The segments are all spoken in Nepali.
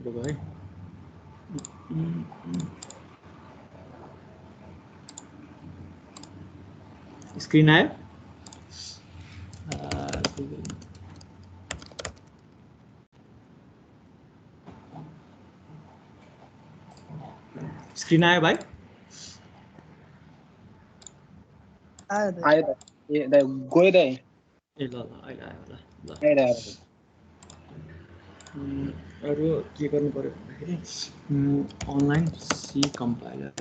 सुरु भयो है। स्क्रिन आयो? स्क्रिन आयो भाइ? आयो त ए दाइ गयो दाइ ए ल अहिले आयो होला ल। आइरहेको अरू के गर्नु पर्यो भन्दाखेरि अनलाइन सी कम्पाइलर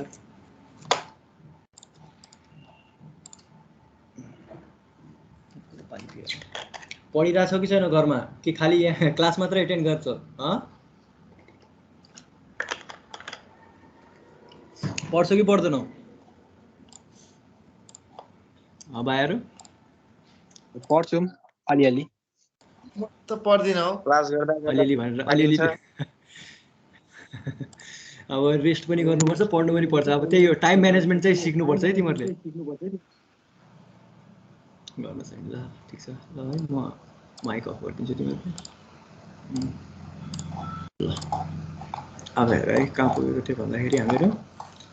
पढिरहेछ कि छैन घरमा, कि खालि यहाँ क्लास मात्रै एटेन्ड गर्छ? पढ्छ कि पढ्दैनौ भाइहरू? पढ्छु अलिअलि। म त पढ्दिन हौ, क्लास गर्दा अलिअलि भनेर अलिअलि अब रेस्ट पनि गर्नुपर्छ, पढ्नु पनि पर्छ। अब त्यही हो, टाइम म्यानेजमेन्ट चाहिँ सिक्नुपर्छ है तिमीहरूले। गर्न सक्छ, ल ठिक छ। ल है म माइक अफ गरिदिन्छु तिमीहरूले। ल अब हेर है कहाँ पुगेको थियो भन्दाखेरि हामीहरू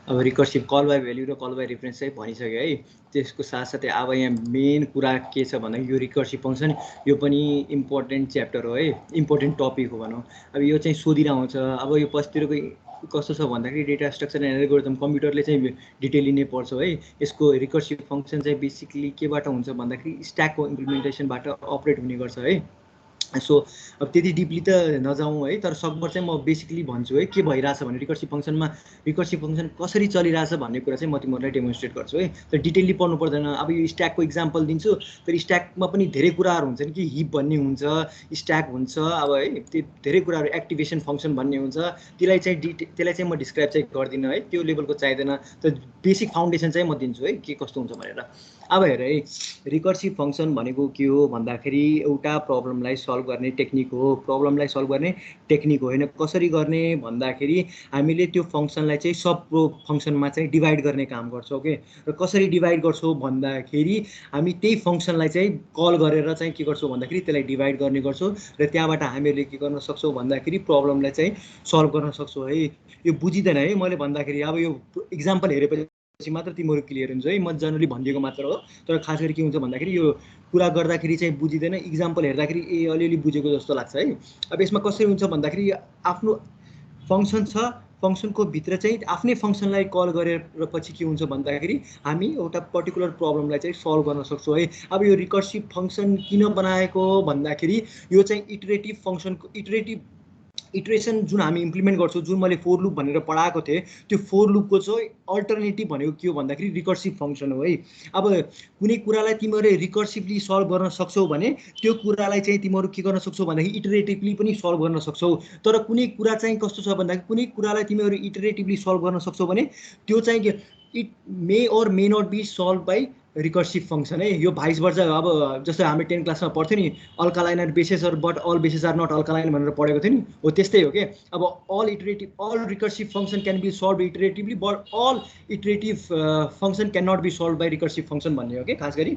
अब रिकर्सिभ कल बाई भ्याल्यु र कल बाई रेफरेन्स चाहिँ भनिसक्यो है। त्यसको साथसाथै अब यहाँ मेन कुरा के छ भन्दाखेरि यो रिकर्सिभ फङ्सन यो पनि इम्पोर्टेन्ट च्याप्टर हो है, इम्पोर्टेन्ट टपिक हो भनौँ। अब यो चाहिँ सोधिरहन्छ। अब यो पछितिरको कस्तो छ भन्दाखेरि डेटा स्ट्रक्चर एन्ड एल्गोरिदम कम्प्युटरले चाहिँ डिटेलली नै पढ्छ है। यसको रिकर्सिभ फङ्सन चाहिँ बेसिकली केबाट हुन्छ भन्दाखेरि स्ट्याकको इम्प्लिमेन्टेसनबाट अपरेट हुने गर्छ है। सो अब त्यति डिपली त नजाउँ है, तर सकभर चाहिँ म बेसिकली भन्छु है के भइरहेछ भने रिकर्सिभ फङ्सनमा रिकर्सिभ फङ्सन कसरी चलिरहेछ भन्ने कुरा चाहिँ म तिमीहरूलाई डेमोन्स्ट्रेट गर्छु है। तर डिटेलली पढ्नु पर्दैन। अब यो स्ट्याकको इक्जाम्पल दिन्छु, तर स्ट्याकमा पनि धेरै कुराहरू हुन्छन् कि हिप भन्ने हुन्छ, स्ट्याक हुन्छ, अब है त्यो धेरै कुराहरू, एक्टिभेसन फङ्सन भन्ने हुन्छ। त्यसलाई चाहिँ म डिस्क्राइब चाहिँ गर्दिनँ है, त्यो लेभलको चाहिँदैन। तर बेसिक फाउन्डेसन चाहिँ म दिन्छु है के कस्तो हुन्छ भनेर। अब हेर है, रिकर्सिभ फङ्सन भनेको के हो भन्दाखेरि एउटा प्रब्लमलाई सल्भ गर्ने टेक्निक हो। प्रब्लमलाई सल्भ गर्ने टेक्निक हो, होइन कसरी गर्ने भन्दाखेरि हामीले त्यो फङ्सनलाई चाहिँ सब फङ्सनमा चाहिँ डिभाइड गर्ने काम गर्छौँ के। र कसरी डिभाइड गर्छौँ भन्दाखेरि हामी त्यही फङ्सनलाई चाहिँ कल गरेर चाहिँ के गर्छौँ भन्दाखेरि त्यसलाई डिभाइड गर्ने गर्छौँ र त्यहाँबाट हामीले के गर्न सक्छौँ भन्दाखेरि प्रब्लमलाई चाहिँ सल्भ गर्न सक्छौँ है। यो बुझिँदैन है मैले भन्दाखेरि, अब यो इक्जाम्पल हेरेपछि मात्र तिमीहरू क्लियर हुन्छ है। म जनरली भनिदिएको मात्र हो, तर खास गरी के हुन्छ भन्दाखेरि यो कुरा गर्दाखेरि चाहिँ बुझिँदैन, इक्जाम्पल हेर्दाखेरि ए अलिअलि बुझेको जस्तो लाग्छ है। अब यसमा कसरी हुन्छ भन्दाखेरि आफ्नो फङ्सन छ, फङ्सनको भित्र चाहिँ आफ्नै फङ्सनलाई कल गरेर पछि के हुन्छ भन्दाखेरि हामी एउटा पर्टिकुलर प्रब्लमलाई चाहिँ सल्भ गर्न सक्छौँ है। अब यो रिकर्सिभ फङ्सन किन बनाएको भन्दाखेरि यो चाहिँ इटरेटिभ फङ्सनको इटरेसन जुन हामी इम्प्लिमेन्ट गर्छौँ, जुन मैले फोर लुप भनेर पढाएको थिएँ, त्यो फोर लुपको चाहिँ अल्टरनेटिभ भनेको के हो भन्दाखेरि रिकर्सिभ फङ्सन हो है। अब कुनै कुरालाई तिमीहरूले रिकर्सिभली सल्भ गर्न सक्छौ भने त्यो कुरालाई चाहिँ तिमीहरू के गर्न सक्छौ भन्दाखेरि इटरेटिभली पनि सल्भ गर्न सक्छौ। तर कुनै कुरा चाहिँ कस्तो छ भन्दाखेरि कुनै कुरालाई तिमीहरू इटरेटिभली सल्भ गर्न सक्छौ भने त्यो चाहिँ it may or may not be solve by recursive function है। यो भाइस वर्सा, अब जस्तै हामी 10 क्लासमा पढ्थ्यो नि, alkaline and bases or but all bases are not alkaline भनेर पढेको थियो नि, हो त्यस्तै हो के। अब all recursive function can be solve iteratively, but all iterative function can not be solve by recursive function भन्ने हो कि खास गरी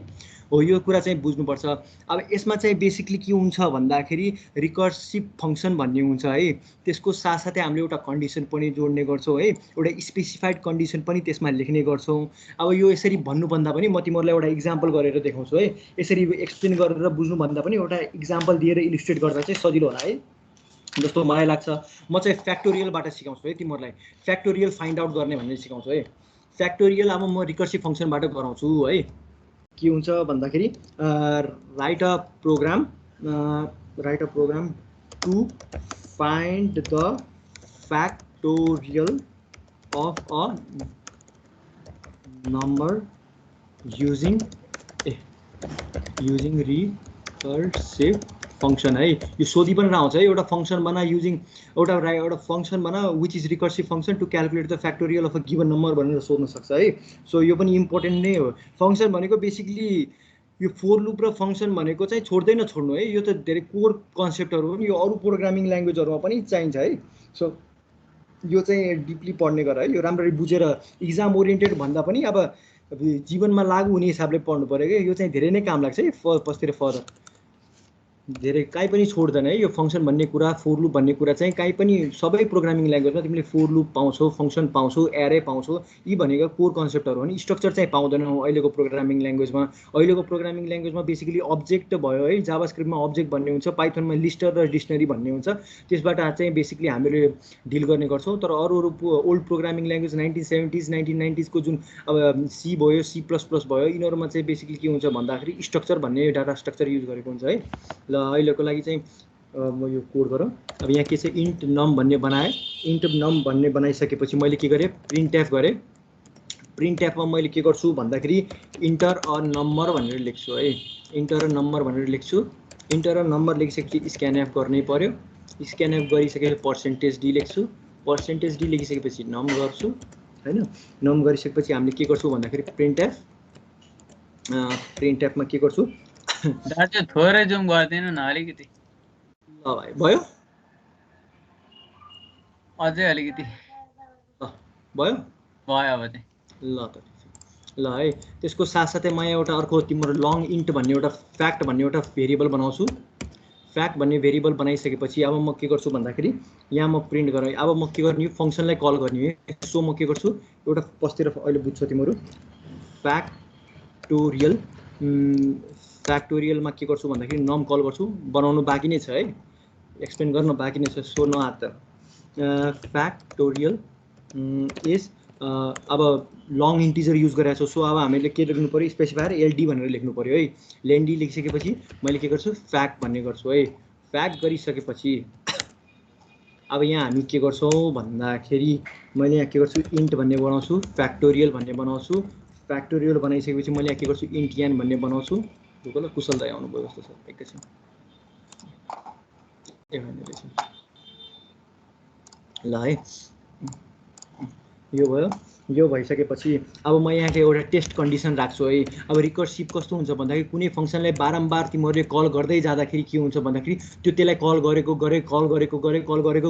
हो। यो कुरा चाहिँ बुझ्नुपर्छ। अब यसमा चाहिँ बेसिकली के हुन्छ भन्दाखेरि रिकर्सिभ फङ्सन भन्ने हुन्छ है, त्यसको साथसाथै हामीले एउटा कन्डिसन पनि जोड्ने गर्छौँ है, एउटा स्पेसिफाइड कन्डिसन पनि त्यसमा लेख्ने गर्छौँ। अब यो यसरी भन्नुभन्दा पनि म तिमीहरूलाई एउटा इक्जाम्पल गरेर देखाउँछु है। यसरी एक्सप्लेन गरेर बुझ्नुभन्दा पनि एउटा इक्जाम्पल दिएर इलिस्ट्रेट गर्दा चाहिँ सजिलो होला है जस्तो मलाई लाग्छ। म चाहिँ फ्याक्टोरियलबाट सिकाउँछु है तिमीहरूलाई, फ्याक्टोरियल फाइन्ड आउट गर्ने भन्ने सिकाउँछु है। फ्याक्टोरियल अब म रिकर्सिभ फङ्सनबाट गराउँछु है। के हुन्छ भन्दाखेरि write a program to find the factorial of a number using recursive function है। यो सोधि पनि आउँछ है, एउटा फङ्सन बना युजिङ एउटा फङ्सन बना which is recursive function to calculate the factorial of a given number भनेर सोध्न सक्छ है। सो यो पनि इम्पोर्टेन्ट नै हो। फङ्सन भनेको बेसिकली यो फोर लुप र फङ्सन भनेको चाहिँ छोड्दै नछोड्नु है, यो त धेरै कोर कन्सेप्टहरू हो नि, यो अरू प्रोग्रामिङ ल्याङ्ग्वेजहरूमा पनि चाहिन्छ है। सो यो चाहिँ डिपली पढ्ने गर है, यो राम्ररी बुझेर इक्जाम ओरिएन्टेड भन्दा पनि अब जीवनमा लागु हुने हिसाबले पढ्नु पऱ्यो कि, यो चाहिँ धेरै नै काम लाग्छ है पछितिर फर्दर। धेरै काहीँ पनि छोड्दैन है यो फङ्सन भन्ने कुरा, फोर लुप भन्ने कुरा चाहिँ काहीँ पनि सबै प्रोग्रामिङ ल्याङ्ग्वेजमा तिमीले फोर लुप पाउँछौ, फङ्सन पाउँछौ, एरे पाउँछौ। यी भनेको कोर कन्सेप्टहरू हो नि, स्ट्रक्चर चाहिँ पाउँदैनौ अहिलेको प्रोग्रामिङ ल्याङ्ग्वेजमा। अहिलेको प्रोग्रामिङ ल्याङ्ग्वेजमा बेसिकली अब्जेक्ट भयो है, जाभास्क्रिप्टमा अब्जेक्ट भन्ने हुन्छ, पाइथनमा लिस्टर र डिक्सनरी भन्ने हुन्छ, त्यसबाट चाहिँ बेसिकली हामीले डिल गर्ने गर्छौँ। तर अरू old programming language 1970s 1990s को जुन अब सी भयो, C++ भयो, यिनीहरूमा चाहिँ बेसिकली के हुन्छ भन्दाखेरि स्ट्रक्चर भन्ने डाटा स्ट्रक्चर युज गरेको हुन्छ है। ल अहिलेको लागि चाहिँ म यो कोड गरौँ। अब यहाँ के छ, इन्ट नम भन्ने बनाएँ। इन्ट नम भन्ने बनाइसकेपछि मैले के गरेँ, प्रिन्ट एफ गरेँ। प्रिन्ट एफमा मैले के गर्छु भन्दाखेरि इन्टर अ नम्बर भनेर लेख्छु है, इन्टर अ नम्बर भनेर लेख्छु। इन्टर अ नम्बर लेखिसकेपछि स्क्यान एफ गर्नै पर्यो। स्क्यान एफ गरिसकेपछि %d लेख्छु। %d लेखिसकेपछि नम गर्छु हैन। नम गरिसकेपछि हामीले के गर्छौँ भन्दाखेरि प्रिन्ट एफमा के गर्छु, दाजु थोरै जुम गर्दिनु न अलिकति। ल भाइ भयो, अझै अलिकति भयो भयो अब चाहिँ। ल त ल है। त्यसको साथसाथै म एउटा अर्को तिम्रो लङ इन्ट भन्ने एउटा फ्याक्ट भन्ने एउटा भेरिएबल बनाउँछु। फ्याक्ट भन्ने भेरिएबल बनाइसकेपछि अब म के गर्छु भन्दाखेरि यहाँ म प्रिन्ट गरेँ। अब म के गर्ने, फङ्सनलाई कल गर्ने है। सो म के गर्छु, एउटा पस्तिर अहिले बुझ्छौ तिमीहरू, फ्याक्टोरियलमा के गर्छु भन्दाखेरि नम कल गर्छु। बनाउनु बाँकी नै छ है, एक्सप्लेन गर्न बाँकी नै छ, सो नआत फ्याक्टोरियल इज अब लङ इन्टिजर युज गरेको छौँ। सो अब हामीले के लेख्नु पऱ्यो, स्पेसिफायर एलडी भनेर लेख्नु पऱ्यो है। एलडी लेखिसकेपछि मैले के गर्छु, फ्याक्ट भन्ने गर्छु है। फ्याक्ट गरिसकेपछि अब यहाँ हामी के गर्छौँ भन्दाखेरि मैले यहाँ के गर्छु, इन्ट भन्ने बनाउँछु, फ्याक्टोरियल भन्ने बनाउँछु। फ्याक्टोरियल बनाइसकेपछि मैले यहाँ के गर्छु, इन्ट एन भन्ने बनाउँछु। ल कुशल दाइ आउनुभयो जस्तो छ, एकैछिन ल है। यो भयो। यो भइसकेपछि अब म यहाँ एउटा टेस्ट कन्डिसन राख्छु है। अब रिकर्सिभ कस्तो हुन्छ भन्दाखेरि कुनै फङ्सनलाई बारम्बार तिमीहरूले कल गर्दै जाँदाखेरि के हुन्छ भन्दाखेरि त्यो त्यसलाई कल गरेको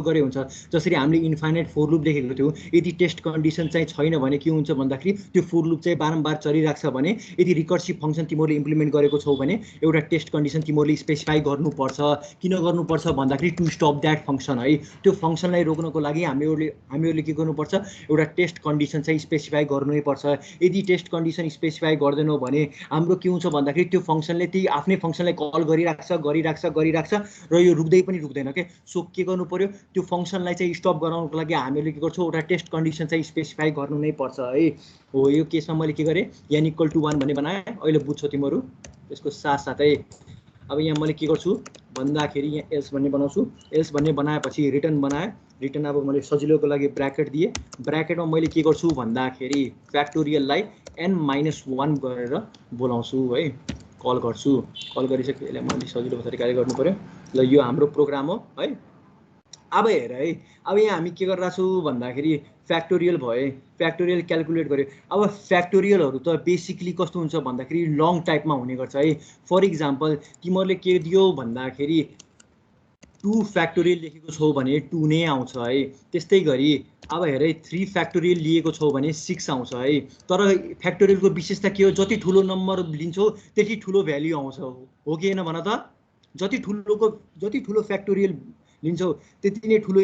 गरे हुन्छ। जसरी हामीले इन्फाइनाइट फोर लुप लेखेको थियौँ, यदि टेस्ट कन्डिसन चाहिँ छैन भने के हुन्छ भन्दाखेरि त्यो फोर लुप चाहिँ बारम्बार चलिरहेको छ भने, यदि रिकर्सिभ फङ्सन तिमीहरूले इम्प्लिमेन्ट गरेको छौ भने एउटा टेस्ट कन्डिसन तिमीहरूले स्पेसिफाई गर्नुपर्छ। किन गर्नुपर्छ भन्दाखेरि टु स्टप द्याट फङ्सन है। त्यो फङ्सनलाई रोक्नको लागि हामीहरूले के गर्नुपर्छ, एउटा टेस्ट कन्डिसन चाहिँ स्पेसिफाई गर्नै पर्छ। यदि टेस्ट कन्डिसन स्पेसिफाई गर्दैनौ भने हाम्रो के हुन्छ भन्दाखेरि त्यो फङ्सनले त्यही आफ्नै फङ्सनलाई कल गरिराख्छ र यो रुक्दै पनि रुक्दैन के। सो के गर्नु पर्यो, त्यो फङ्सनलाई चाहिँ स्टप गराउनको लागि हामीले के गर्छौँ, एउटा टेस्ट कन्डिसन चाहिँ स्पेसिफाई गर्नु नै पर्छ है। हो यो केसमा मैले के गरेँ, n = 1 भन्ने बनाएँ। अहिले बुझ्छौ तिमीहरू। त्यसको साथसाथै अब यहाँ मैले के गर्छु भन्दाखेरि यहाँ एल्स भन्ने बनाउँछु। एल्स भन्ने बनाएपछि रिटर्न बनाएँ। रिटर्न अब मैले सजिलोको लागि ब्र्याकेट दिएँ। ब्र्याकेटमा मैले के गर्छु भन्दाखेरि फ्याक्टोरियललाई n-1 गरेर बोलाउँछु है, कल गर्छु। कल गरिसकेपछि यसलाई मैले सजिलो तरिकाले गर्नु पर्यो। ल यो हाम्रो प्रोग्राम हो है। अब हेर है, अब यहाँ हामी के गरिरहेको छौँ भन्दाखेरि फ्याक्टोरियल भयो, फ्याक्टोरियल क्यालकुलेट गर्यो। अब फ्याक्टोरियलहरू त बेसिकली कस्तो हुन्छ भन्दाखेरि लङ टाइपमा हुने गर्छ है। फर इक्जाम्पल तिमीहरूले के दियो भन्दाखेरि 2 फ्याक्टोरियल लेखेको छौ भने 2 नै आउँछ है। त्यस्तै गरी अब हेर 3 फ्याक्टोरियल लिएको छौ भने 6 आउँछ है। तर फ्याक्टोरियलको विशेषता के हो, जति ठुलो नम्बर लिन्छौ त्यति ठुलो भ्याल्यु आउँछ, हो कि होइन भन त। जति ठुलो फ्याक्टोरियल लिन्छौ त्यति नै ठुलो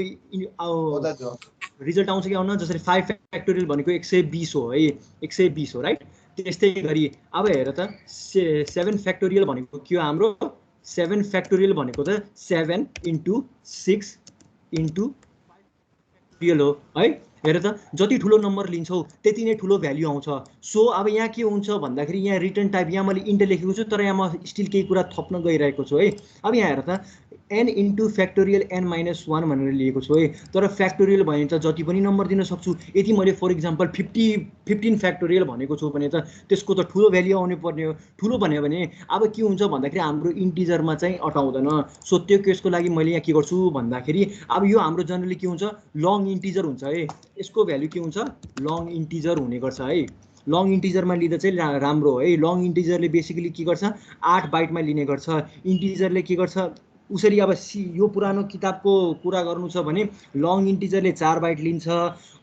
रिजल्ट आउँछ कि आउन। जसरी 5 फ्याक्टोरियल भनेको 120 हो है, 120 हो राइट। त्यस्तै गरी अब हेर त 7 फ्याक्टोरियल भनेको के हो हाम्रो, 7 फ्याक्टोरियल भनेको त 7 × 6 × 5 हो है। हेर त जति ठुलो नम्बर लिन्छौ त्यति नै ठुलो भ्याल्यु आउँछ। सो अब यहाँ के हुन्छ भन्दाखेरि यहाँ रिटर्न टाइप यहाँ मैले इन्ट लेखेको छु, तर यहाँ म स्टिल केही कुरा थप्न गइरहेको छु है। अब यहाँ हेर त n × फ्याक्टोरियल n-1 भनेर लिएको छु है। तर फ्याक्टोरियल भने त जति पनि नम्बर दिन सक्छु। यदि मैले फर इक्जाम्पल 15 फ्याक्टोरियल भनेको छु भने त त्यसको त ठुलो भ्याल्यु आउनु पर्ने हो। ठुलो भन्यो भने अब के हुन्छ भन्दाखेरि हाम्रो इन्टिजरमा चाहिँ अटाउँदैन। सो त्यो केसको लागि मैले यहाँ के गर्छु भन्दाखेरि अब यो हाम्रो जनरली के हुन्छ, लङ इन्टिजर हुन्छ है। यसको भ्याल्यु के हुन्छ, लङ इन्टिजर हुने गर्छ है। लङ इन्टिजरमा लिँदा चाहिँ राम्रो है। लङ इन्टिजरले बेसिकली के गर्छ, 8 बाइटमा लिने गर्छ। इन्टिजरले के गर्छ उसरी, अब यो पुरानो किताबको कुरा गर्नु छ भने लङ इन्टिजरले 4 बाइट लिन्छ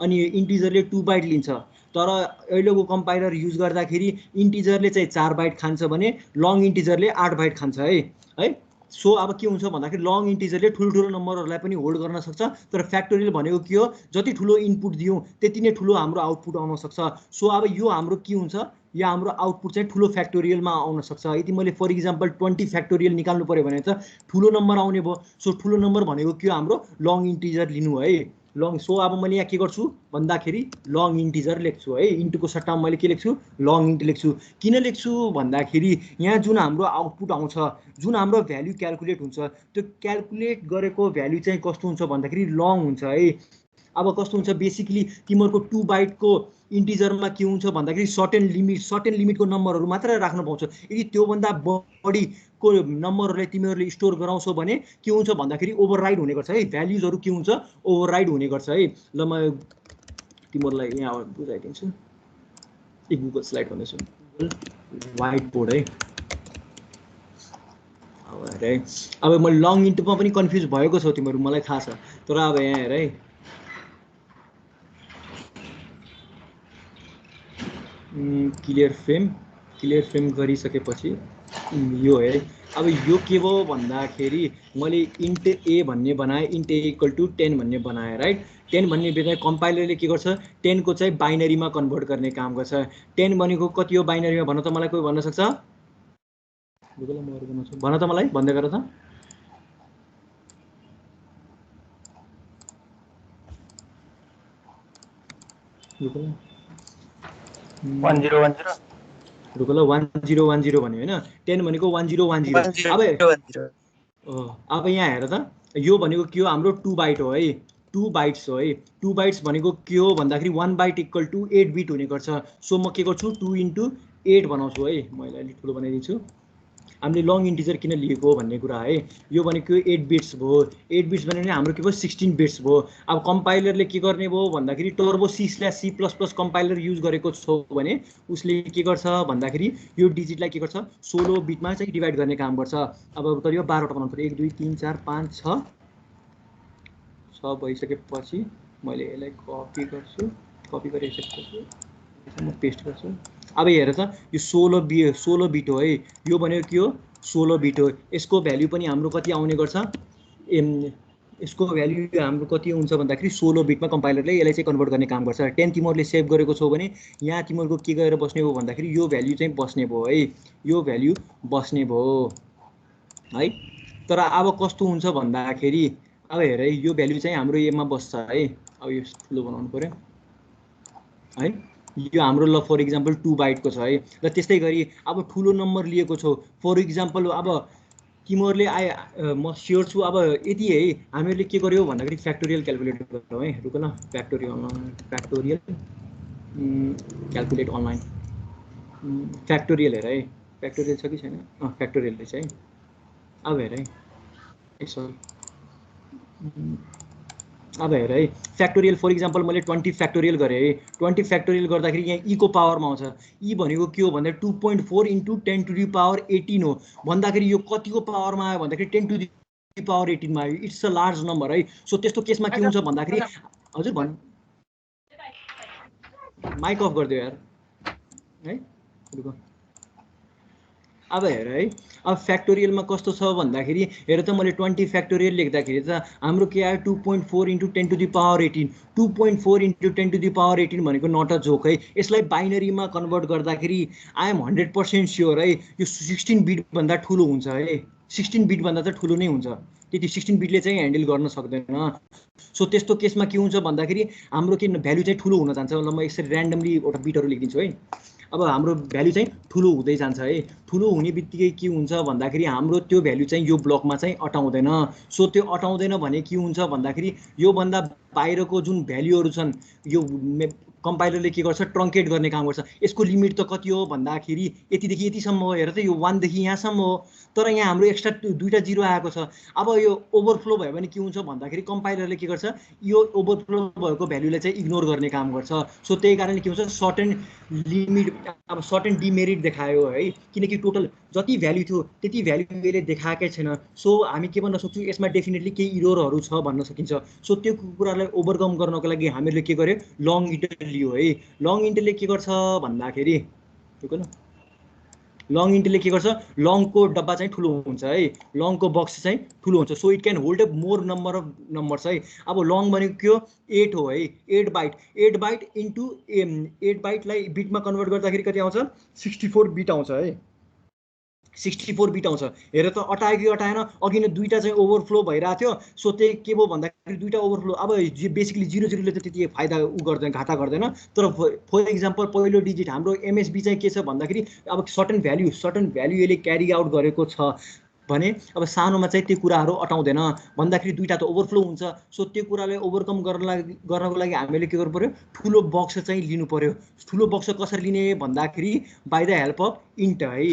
अनि इन्टिजरले 2 बाइट लिन्छ। तर अहिलेको कम्पाइलर युज गर्दाखेरि इन्टिजरले चाहिँ 4 बाइट खान्छ भने लङ इन्टिजरले 8 बाइट खान्छ है। सो अब के हुन्छ भन्दाखेरि लङ इन्टिजरले ठुलो नम्बरहरूलाई पनि होल्ड गर्न सक्छ, तर फ्याक्टोरियल भनेको के हो, जति ठुलो इनपुट दियौँ त्यति नै ठुलो हाम्रो आउटपुट आउन सक्छ। सो अब यो हाम्रो के हुन्छ, यो हाम्रो आउटपुट चाहिँ ठुलो फ्याक्टोरियलमा आउन सक्छ। यदि मैले फर इक्जाम्पल 20 फ्याक्टोरियल निकाल्नु पऱ्यो भने त ठुलो नम्बर आउने भयो। सो ठुलो नम्बर भनेको के हो, हाम्रो लङ इन्टिजर लिनु है, लङ। सो अब मैले यहाँ के गर्छु भन्दाखेरि लङ इन्टिजर लेख्छु है, इन्टुको सट्टामा मैले के लेख्छु, लङ इन्ट लेख्छु। किन लेख्छु भन्दाखेरि यहाँ जुन हाम्रो आउटपुट आउँछ, जुन हाम्रो भ्याल्यु क्यालकुलेट हुन्छ, त्यो क्यालकुलेट गरेको भ्याल्यु चाहिँ कस्तो हुन्छ भन्दाखेरि लङ हुन्छ है। अब कस्तो हुन्छ, बेसिकली तिमीहरूको 2 बाइटको इन्टिजरमा के हुन्छ भन्दाखेरि सर्टेन लिमिटको नम्बरहरू मात्र राख्न पाउँछ। यदि त्योभन्दा बढीको नम्बरहरूलाई तिमीहरूले स्टोर गराउँछौ भने के हुन्छ भन्दाखेरि ओभरराइड हुने गर्छ है, भ्याल्युजहरू के हुन्छ, ओभरराइड हुने गर्छ है। ल म तिमीहरूलाई यहाँ बुझाइदिन्छु, एक गुगल स्लाइड भन्दैछु, व्हाइट बोर्ड है। अब हेर है, अब मैले लङ इन्टुमा पनि कन्फ्युज भएको छौ तिमीहरू, मलाई थाहा छ, तर अब यहाँ हेर है, क्लियर फ्रेम गरिसकेपछि यो है। अब यो के भयो भन्दाखेरि मैले इन्ट ए भन्ने बनाएँ, इन्ट ए इक्वल टु 10 भन्ने बनाएँ राइट। 10 भन्ने बित्तिकै कम्पाइलरले के गर्छ, 10 को चाहिँ बाइनरीमा कन्भर्ट गर्ने काम गर्छ। 10 भनेको कति हो बाइनरीमा भन त मलाई, कोही भन्न सक्छ? भन त मलाई, भन्दै गर त। रुक ल 1010 भन्यो होइन, 10 भनेको 1010। अब यहाँ हेर त, यो भनेको के हो, हाम्रो 2 बाइट हो है, 2 बाइट्स हो है। 2 बाइट्स भनेको के हो भन्दाखेरि 1 बाइट इक्वल टु 8 बिट हुने गर्छ। सो म के गर्छु, 2 × 8 बनाउँछु है, मैले अलिक ठुलो बनाइदिन्छु। हामीले लङ इन्टिजर किन लिएको भन्ने कुरा है, यो भनेको 8 बिट्स भयो। 8 बिट्स भने हाम्रो के भयो, 16 बिट्स भयो। अब कम्पाइलरले के गर्ने भयो भन्दाखेरि टर्बो C/C++ कम्पाइलर युज गरेको छौ भने उसले के गर्छ भन्दाखेरि यो डिजिटलाई के गर्छ, 16 बिटमा चाहिँ डिभाइड गर्ने काम गर्छ। अब तर यो 12 वटा बनाउनु पर्यो, 1 2 3 4 5 6 भइसकेपछि मैले यसलाई कपी गर्छु, कपी गरिसकेपछि म पेस्ट गर्छु। अब हेर त, यो 16 बिट हो है, यो भनेको के हो, 16 बिट हो। यसको भ्याल्यु पनि हाम्रो कति आउने गर्छ, यसको भ्याल्यु हाम्रो कति हुन्छ भन्दाखेरि 16 बिटमा कम्पाइलरले यसलाई चाहिँ कन्भर्ट गर्ने काम गर्छ। 10 तिमीहरूले सेभ गरेको छौ भने यहाँ तिमीहरूको के गएर बस्ने हो भन्दाखेरि यो भ्याल्यु चाहिँ बस्ने भयो है, यो भ्याल्यु बस्ने भयो है। तर अब कस्तो हुन्छ भन्दाखेरि अब हेर है, यो भ्याल्यु चाहिँ हाम्रो एमा बस्छ है। अब यो ठुलो बनाउनु पर्यो है, यो हाम्रो ल फर इक्जाम्पल 2 बाइटको छ है। र त्यस्तै गरी अब ठुलो नम्बर लिएको छौ, फर इक्जाम्पल अब तिमीहरूले म स्योर छु अब यति है, हामीहरूले के गर्यो भन्दाखेरि फ्याक्टोरियल क्यालकुलेट गरौँ है। रुक न, फ्याक्टोरियल क्यालकुलेट अनलाइन, फ्याक्टोरियल हेर है, फ्याक्टोरियल छ कि छैन, फ्याक्टोरियल रहेछ है। अब हेर है, अब हेर है, फ्याक्टोरियल फर इक्जाम्पल मैले 20 फ्याक्टोरियल गरेँ है। 20 फ्याक्टोरियल गर्दाखेरि यहाँ ईको पावरमा आउँछ। ई भनेको के हो भन्दा 2.4 × 10⁻18 हो भन्दाखेरि यो कतिको पावरमा आयो भन्दाखेरि 10⁻18 मा आयो। इट्स अ लार्ज नम्बर है। सो त्यस्तो केसमा के हुन्छ भन्दाखेरि, हजुर भन्, माइक अफ गरिदियो यार है। अब हेर है, अब फ्याक्टोरियलमा कस्तो छ भन्दाखेरि हेर त, मैले 20 फ्याक्टोरियल लेख्दाखेरि त हाम्रो के आयो, 2.4 × 10⁻18। 2.4 × 10⁻18 भनेको नट अ जोक है। यसलाई बाइनरीमा कन्भर्ट गर्दाखेरि आई एम 100% स्योर है, यो 16 बिटभन्दा ठुलो हुन्छ है। 16 बिटभन्दा त ठुलो नै हुन्छ, त्यति 16 बिटले चाहिँ ह्यान्डल गर्न सक्दैन। सो त्यस्तो केसमा के हुन्छ भन्दाखेरि हाम्रो के भ्याल्यु चाहिँ ठुलो हुन जान्छ। ल म यसरी ऱ्यान्डमली एउटा बिटहरू लेखिदिन्छु है। अब हाम्रो भ्याल्यु चाहिँ ठुलो हुँदै जान्छ है। ठुलो हुने बित्तिकै के हुन्छ भन्दाखेरि हाम्रो त्यो भ्याल्यु चाहिँ यो ब्लकमा चाहिँ अटाउँदैन। सो त्यो अटाउँदैन भने के हुन्छ भन्दाखेरि योभन्दा बाहिरको जुन भ्याल्युहरू छन् यो कम्पाइलरले के गर्छ, ट्रङ्केट गर्ने काम गर्छ। यसको लिमिट त कति हो भन्दाखेरि यतिदेखि यतिसम्म हो। हेर त, यो 1 देखि यहाँसम्म हो, तर यहाँ हाम्रो एक्स्ट्रा 2टा 0 आएको छ। अब यो ओभरफ्लो भयो भने के हुन्छ भन्दाखेरि कम्पाइलरले के गर्छ, यो ओभरफ्लो भएको भ्याल्युलाई चाहिँ इग्नोर गर्ने काम गर्छ। सो त्यही कारणले के हुन्छ, सर्ट एन्ड लिमिट, अब सर्ट एन्ड डिमेरिट देखायो है, किनकि टोटल जति भ्याल्यु थियो त्यति भ्याल्यु यसले देखाएकै छैन। सो हामी के भन्न सक्छौँ, यसमा डेफिनेटली केही इररहरू छ भन्न सकिन्छ। सो त्यो कुरालाई ओभरकम गर्नको लागि हामीहरूले के गर्यो, लङ इन्टर लियो है। लङ इन्टरले के गर्छ भन्दाखेरि लङ इन्टले के गर्छ लङको डब्बा चाहिँ ठुलो हुन्छ है लङको बक्स चाहिँ ठुलो हुन्छ so it can hold a more number of numbers है अब लङ भनेको के हो 8 हो है 8 बाइट इन्टु 8 बाइटलाई बिटमा कन्भर्ट गर्दाखेरि कति आउँछ 64 बिट आउँछ है 64 बिट आउँछ हेर त अटायो कि अटाएन अघि नै दुईटा चाहिँ ओभरफ्लो भइरहेको थियो सो त्यही के भयो भन्दाखेरि दुईटा ओभरफ्लो अब बेसिकली 0-0ले त त्यति फाइदा गर्दैन घाटा गर्दैन तर फर इक्जाम्पल पहिलो डिजिट हाम्रो एमएसबी चाहिँ के छ भन्दाखेरि अब सर्टन भ्याल्यु यसले क्यारी आउट गरेको छ भने अब सानोमा चाहिँ त्यो कुराहरू अटाउँदैन भन्दाखेरि दुईटा त ओभरफ्लो हुन्छ सो त्यो कुरालाई ओभरकम गर्नको लागि हामीले के गर्नु पर्यो ठुलो बक्स चाहिँ लिनु पर्यो ठुलो बक्स कसरी लिने भन्दाखेरि by the help of int है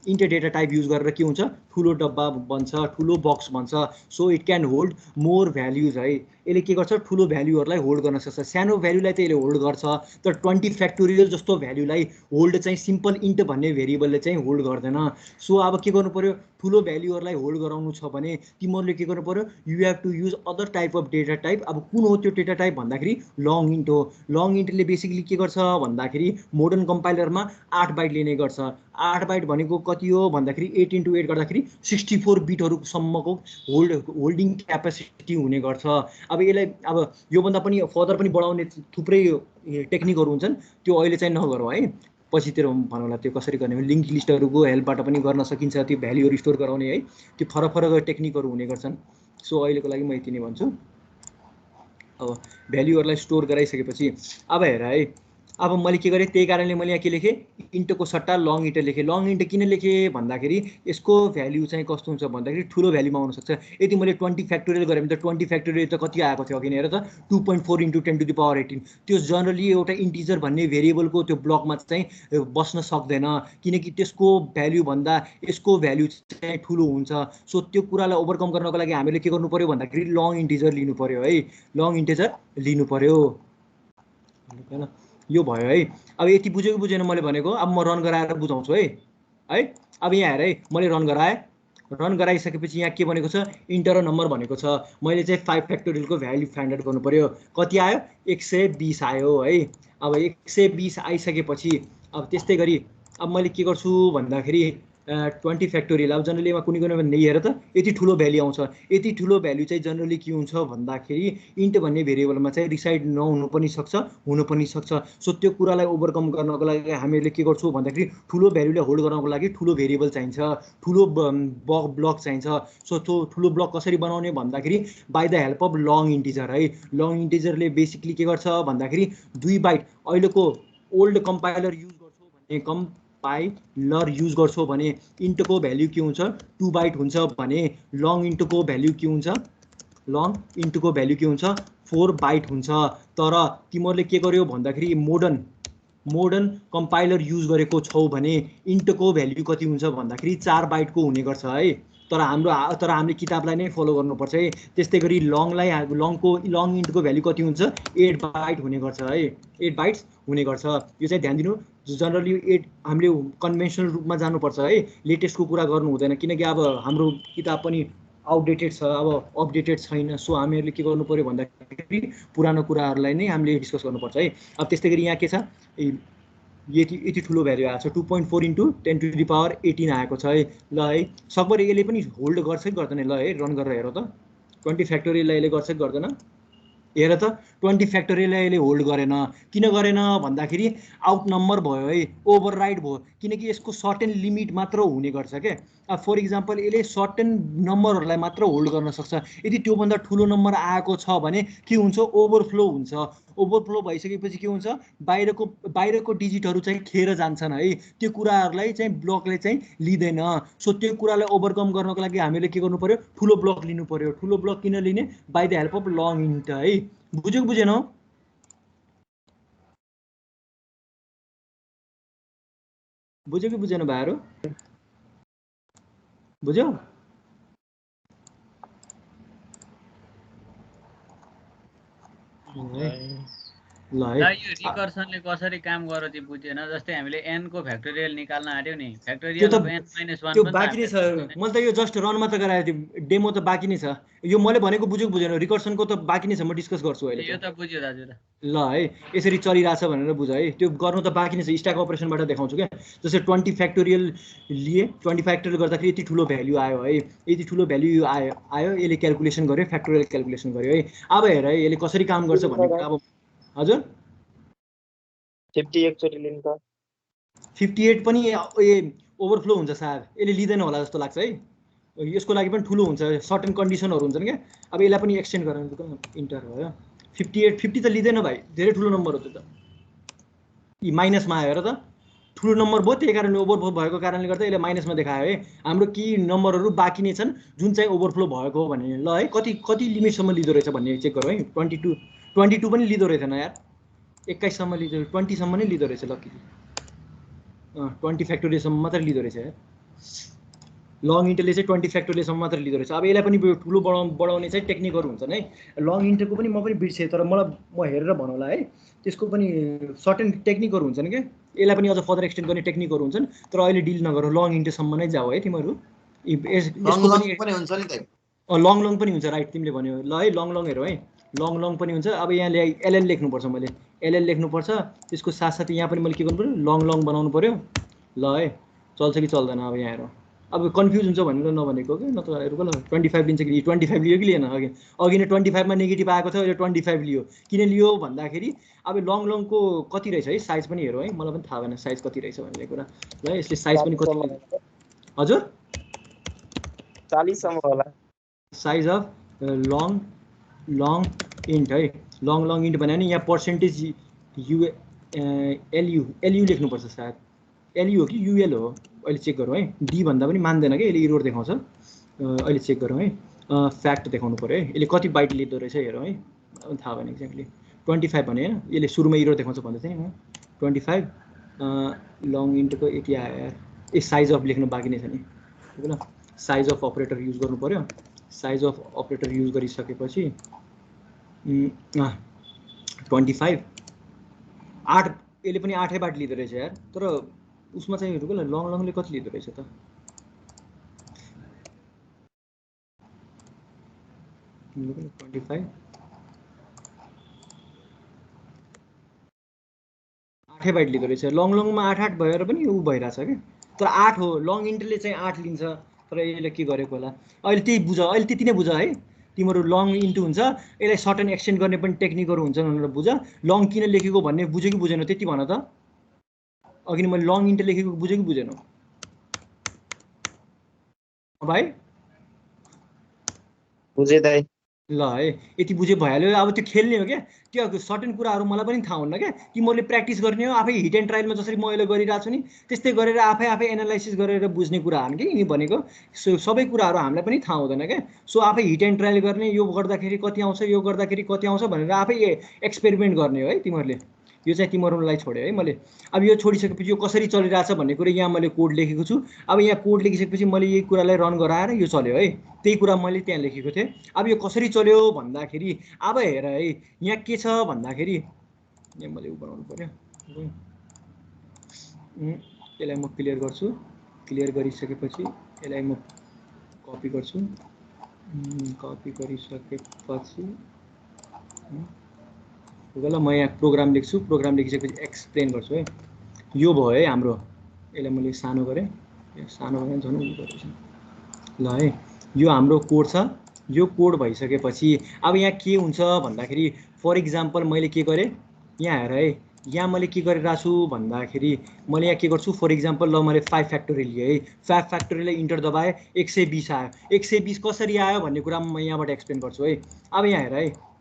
इन्ट डेटा टाइप युज गरेर के हुन्छ ठुलो डब्बा बन्छ ठुलो बक्स बन्छ so it can hold more values है यसले के गर्छ ठुलो भ्याल्युहरूलाई होल्ड गर्न सक्छ सानो भ्याल्युलाई त यसले होल्ड गर्छ तर 20 फ्याक्टोरियल जस्तो भ्याल्युलाई होल्ड चाहिँ सिम्पल इन्ट भन्ने भेरिएबलले चाहिँ होल्ड गर्दैन सो अब के गर्नु पर्यो ठुलो भ्याल्युहरूलाई होल्ड गराउनु छ भने तिमीहरूले के गर्नु पर्यो you have to use other type of data type अब कुन हो त्यो डेटा टाइप भन्दाखेरि लङ इन्ट हो लङ इन्टले बेसिकली के गर्छ भन्दाखेरि मोडर्न कम्पाइलरमा 8 बाइट लिने गर्छ 8 बाइट भनेको कति हो भन्दाखेरि 8 × 8 गर्दाखेरि 64 बिटहरूसम्मको होल्डिङ क्यापेसिटी हुने गर्छ अब यसलाई अब योभन्दा पनि फर्दर पनि बढाउने थुप्रै टेक्निकहरू हुन्छन् त्यो अहिले चाहिँ नगरौँ है पछितिर भनौँला त्यो कसरी गर्ने लिङ्क लिस्टहरूको हेल्पबाट पनि गर्न सकिन्छ त्यो भ्याल्युहरू स्टोर गराउने है त्यो फरक फरक टेक्निकहरू हुने गर्छन् सो अहिलेको लागि म यति नै भन्छु अब भ्याल्युहरूलाई स्टोर गराइसकेपछि अब हेर है अब मैले के गरेँ त्यही कारणले मैले यहाँ के लेखेँ इन्टको सट्टा लङ इन्ट लेखेँ लङ इन्ट किन लेखेँ भन्दाखेरि यसको भ्याल्यु चाहिँ कस्तो हुन्छ भन्दाखेरि ठुलो भ्याल्युमा आउनसक्छ यदि मैले 20 फ्याक्टोरियल गरेँ भने त 20 फ्याक्टोरियल त कति आएको थियो अघि नै हेर त 2.4 × 10⁻18 त्यो जनरली एउटा इन्टिजर भन्ने भेरिएबलको त्यो ब्लकमा चाहिँ बस्न सक्दैन किनकि त्यसको भ्याल्यु भन्दा यसको भ्याल्यु चाहिँ ठुलो हुन्छ सो त्यो कुरालाई ओभरकम गर्नको लागि हामीले के गर्नु पर्यो भन्दाखेरि लङ इन्टिजर लिनु पर्यो है लङ इन्टिजर लिनु पर्यो हैन यो भयो है अब यति बुझ्यो कि बुझेन मैले भनेको अब म रन गराएर बुझाउँछु है अब यहाँ हेर है मैले रन गराइसकेपछि यहाँ के भनेको छ इन्टर नम्बर भनेको छ मैले चाहिँ 5 फ्याक्टोरियलको भ्याल्यु फाइन्ड आउट गर्नु पर्यो कति आयो 120 आयो है अब 120 आइसकेपछि अब त्यस्तै गरी अब मैले के गर्छु भन्दाखेरि 20 फ्याक्टोरियल अब जनरली कुनै नै हेर त यति ठुलो भ्याल्यु आउँछ यति ठुलो भ्याल्यु चाहिँ जनरली के हुन्छ भन्दाखेरि इन्ट भन्ने भेरिएबलमा चाहिँ रिसाइड नहुनु पनि सक्छ हुनु पनि सक्छ सो त्यो कुरालाई ओभरकम गर्नको लागि हामीले के गर्छौँ भन्दाखेरि ठुलो भ्याल्युलाई होल्ड गर्नको लागि ठुलो भेरिएबल चाहिन्छ ठुलो ब्लक चाहिन्छ सो त्यो ठुलो ब्लक कसरी बनाउने भन्दाखेरि by the help of long integer है लङ इन्टिजरले बेसिकली के गर्छ भन्दाखेरि 2 बाइट अहिलेको ओल्ड कम्पाइलर युज गर्छौँ भने कम्पाइलर युज गर्छौँ भने इन्टको भ्याल्यु के हुन्छ 2 बाइट हुन्छ भने लङ इन्टको भ्याल्यु के हुन्छ लङ इन्टको भ्याल्यु के हुन्छ 4 बाइट हुन्छ तर तिमीहरूले के गर्यो भन्दाखेरि मोडर्न कम्पाइलर युज गरेको छौ भने इन्टको भ्याल्यु कति हुन्छ भन्दाखेरि 4 बाइटको हुने गर्छ है तर हामीले किताबलाई नै फलो गर्नुपर्छ है त्यस्तै गरी लङ इन्टको भ्याल्यु कति हुन्छ 8 बाइट हुने गर्छ है 8 बाइट्स हुने गर्छ यो चाहिँ ध्यान दिनु जनरली 8 हामीले कन्भेन्सनल रूपमा जानुपर्छ है लेटेस्टको कुरा गर्नु हुँदैन किनकि अब हाम्रो किताब पनि आउटडेटेड छ अब अपडेटेड छैन सो हामीहरूले के गर्नु पर्यो भन्दाखेरि पुरानो कुराहरूलाई नै हामीले डिस्कस गर्नुपर्छ है अब त्यस्तै गरी यहाँ के छ यति ठुलो भ्याल्यु आएको छ 2.4 × 10⁻18 आएको छ है ल है सकभर यसले पनि होल्ड गर्छ कि गर्दैन ल है रन गरेर हेर त 20 फ्याक्टोरियललाई यसले गर्छ कि गर्दैन हेर त 20 फ्याक्टोरियललाई यसले होल्ड गरेन किन गरेन भन्दाखेरि आउट नम्बर भयो है ओभरराइड भयो किनकि यसको सर्टेन लिमिट मात्र हुने गर्छ क्या अब फर इक्जाम्पल यसले सर्टेन नम्बरहरूलाई मात्र होल्ड गर्न सक्छ यदि त्योभन्दा ठुलो नम्बर आएको छ भने के हुन्छ ओभरफ्लो हुन्छ ओभरफ्लो भइसकेपछि के हुन्छ बाहिरको डिजिटहरू चाहिँ खेर जान्छन् है त्यो कुराहरूलाई चाहिँ ब्लकले चाहिँ लिँदैन सो त्यो कुरालाई ओभरकम गर्नको लागि हामीले के गर्नु पर्यो ठुलो ब्लक लिनु पर्यो ठुलो ब्लक किन लिने by the help of long int है बुझ्यो कि बुझेन बुझ्यो कि बुझेन भाइहरू बुझ्यो ल है यो रिकर्सनले कसरी काम गर्यो चाहिँ बुझेन। जस्तै हामीले n को फ्याक्टोरियल निकाल्न आट्यो नि, त्यो फ्याक्टोरियल त अफ n - 1 त्यो पनि बाँकी नै छ। मैले त यो जस्ट रन मात्र गराएको थिएँ, डेमो त बाँकी नै छ। यो मैले भनेको बुझ्यो बुझेन, रिकर्सनको त बाँकी नै छ, म डिस्कस गर्छु अहिले। यो त बुझ्यो दाजु त। ल है यसरी चलिरहेछ भनेर बुझ है, त्यो गर्नु त बाँकी नै छ, स्ट्याक अपरेसनबाट देखाउँछु क्या। जस्तै 20 फ्याक्टोरियल लिए, 20 फ्याक्टोरियल गर्दाखेरि यति ठुलो भ्याल्यु आयो है, यति ठुलो भ्याल्यु आयो, यसले क्यालकुलेसन गर्यो, फ्याक्टोरियल क्यालकुलेसन गर्यो है। अब हेर है यसले कसरी काम गर्छ भन्ने कुरा। अब हजुर 58 चोटि लिन्छ, 58 पनि ओभरफ्लो हुन्छ सायद, यसले लिँदैन होला जस्तो लाग्छ है। यसको लागि पनि ठुलो हुन्छ, सर्टेन कन्डिसनहरू हुन्छन् क्या। अब यसलाई पनि एक्सटेन्ड गरेर इन्टर भयो, 58 50 त लिँदैन भाइ, धेरै ठुलो नम्बर हो त्यो त। यी माइनसमा आयो र त, ठुलो नम्बर भयो, त्यही कारणले ओभरफ्लो भएको कारणले गर्दा यसले माइनसमा देखायो है। हाम्रो कि नम्बरहरू बाँकी नै छन् जुन चाहिँ ओभरफ्लो भएको हो भने। ल है कति लिमिटसम्म लिँदो रहेछ भन्ने चेक गरौँ है। 22 पनि लिँदो रहेछ न यार, 21 सम्म लिँदो, 20 सम्म नै लिँदो रहेछ। लकी 20 फ्याक्टोरियलसम्म मात्र लिँदो रहेछ यार। लङ इन्टरले चाहिँ 20 फ्याक्टोरियलसम्म मात्र लिँदो रहेछ। अब यसलाई पनि ठुलो बढाउने चाहिँ टेक्निकहरू हुन्छन् है। लङ इन्टरको पनि म पनि बिर्सेँ, तर म हेरेर भनौँला है, त्यसको पनि सर्टेन टेक्निकहरू हुन्छन् क्या। यसलाई पनि अझ फर्दर एक्सटेन्ड गर्ने टेक्निकहरू हुन्छन्, तर अहिले डिल नगरौँ, लङ इन्टरसम्म नै जाऊ है तिमीहरू। यसको पनि हुन्छ नि त। लङ पनि हुन्छ, राइट तिमीले भन्यो। ल है लङ हेरौँ है, लङ पनि हुन्छ। अब यहाँ एलएल लेख्नुपर्छ, मैले एलएल लेख्नुपर्छ। त्यसको साथसाथै यहाँ पनि मैले के गर्नु पऱ्यो, लङ बनाउनु पऱ्यो। ल है चल्छ कि चल्दैन अब यहाँ हेरौँ। अब कन्फ्युज हुन्छ भनेर नभनेको कि, नत्र हेरौँ ल 25 लिन्छ कि 25 लियो कि लिएन। अघि नै 25मा नेगेटिभ आएको थियो, अहिले 25 लियो। किन लियो भन्दाखेरि अब लङको कति रहेछ है, साइज पनि हेरौँ है, मलाई पनि थाहा भएन साइज कति रहेछ भन्ने कुरा। ल यसले साइज पनि कति, हजुर 40 सम्म होला साइज अफ लङ इन्ट है। लङ इन्ट भन्यो भने यहाँ पर्सेन्टेज एलयु लेख्नुपर्छ सायद, एलयु हो कि युएल हो, अहिले चेक गरौँ है। डी भन्दा पनि मान्दैन कि, यसले इरोर देखाउँछ। अहिले चेक गरौँ है, फ्याक्ट देखाउनु पऱ्यो है, यसले कति बाइट लिँदो रहेछ हेरौँ है। थाहा भएन एक्ज्याक्टली 25 भने होइन, यसले सुरुमा इरोर देखाउँछ भन्दै थिएँ म। 25 लङ इन्टको यति आयो यार। साइज अफ लेख्नु बाँकी नै छ नि, ठीक ल। साइज अफ अपरेटर युज गर्नु पऱ्यो। साइज अफ अपरेटर युज गरिसकेपछि 25 8, यसले पनि 8 बाट लिँदो रहेछ यार। तर उसमा चाहिँ हेरौँ ल, लङले कति लिँदो रहेछ त। $25 8 बाइट लिँदो रहेछ। लङमा 8 भएर पनि ऊ भइरहेछ क्या, तर 8 हो। लङ इन्टरले चाहिँ 8 लिन्छ, तर यसले के गरेको होला अहिले त्यही बुझ, अहिले त्यति नै बुझ है। तिमीहरू लङ इन्टु हुन्छ, यसलाई सर्टेन एक्सटेन्ड गर्ने पनि टेक्निकहरू हुन्छन् भनेर बुझ। लङ किन लेखेको भन्ने बुझ्यो कि बुझेन त्यति भन त। अघि मैले लङ इन्टर लेखेको बुझ्यो कि बुझेन भाइ? बुझे दाइ। ल है यति बुझे भइहाल्यो। अब त्यो खेल्ने हो क्या, त्यो सर्टेन कुराहरू मलाई पनि थाहा हुन्न क्या। तिमीहरूले प्र्याक्टिस गर्ने हो, आफै हिट एन्ड ट्रायलमा जसरी म अहिले गरिरहेको छु नि, त्यस्तै गरेर आफै एनालाइसिस गरेर बुझ्ने कुरा हो कि यिनी भनेको। सबै कुराहरू हामीलाई पनि थाहा हुँदैन क्या। सो आफै हिट एन्ड ट्रायल गर्ने, यो गर्दाखेरि कति आउँछ, यो गर्दाखेरि कति आउँछ भनेर आफै एक्सपेरिमेन्ट गर्ने हो है तिमीहरूले। यो चाहिँ तिमीहरूलाई छोड्यो है मैले। अब यो छोडिसकेपछि यो कसरी चलिरहेछ भन्ने कुरा यहाँ मैले कोड लेखेको छु। अब यहाँ कोड लेखिसकेपछि मैले यही कुरालाई रन गराएर यो चल्यो है, त्यही कुरा मैले त्यहाँ लेखेको थिएँ। अब यो कसरी चल्यो भन्दाखेरि अब हेर है, यहाँ के छ भन्दाखेरि यहाँ मैले उ बनाउनु पऱ्यो। यसलाई म क्लियर गर्छु। क्लियर गरिसकेपछि यसलाई म कपी गर्छु। कपी गरिसकेपछि ल म यहाँ प्रोग्राम लेख्छु। प्रोग्राम लेखिसकेपछि एक्सप्लेन गर्छु है। यो भयो है हाम्रो। यसलाई मैले सानो गरेँ, सानो गरेँ झन् उ गरेको ल है। यो हाम्रो कोड छ। यो कोड भइसकेपछि अब यहाँ के हुन्छ भन्दाखेरि फर इक्जाम्पल मैले के गरेँ, यहाँ हेर है, यहाँ मैले के गरिरहेको छु भन्दाखेरि मैले यहाँ के गर्छु, फर इक्जाम्पल ल मैले 5 फ्याक्टोरियल लिएँ है। 5 फ्याक्टोरियललाई इन्टर दबाएँ, 120 आयो। 120 कसरी आयो भन्ने कुरा म यहाँबाट एक्सप्लेन गर्छु है। अब यहाँ हेर है,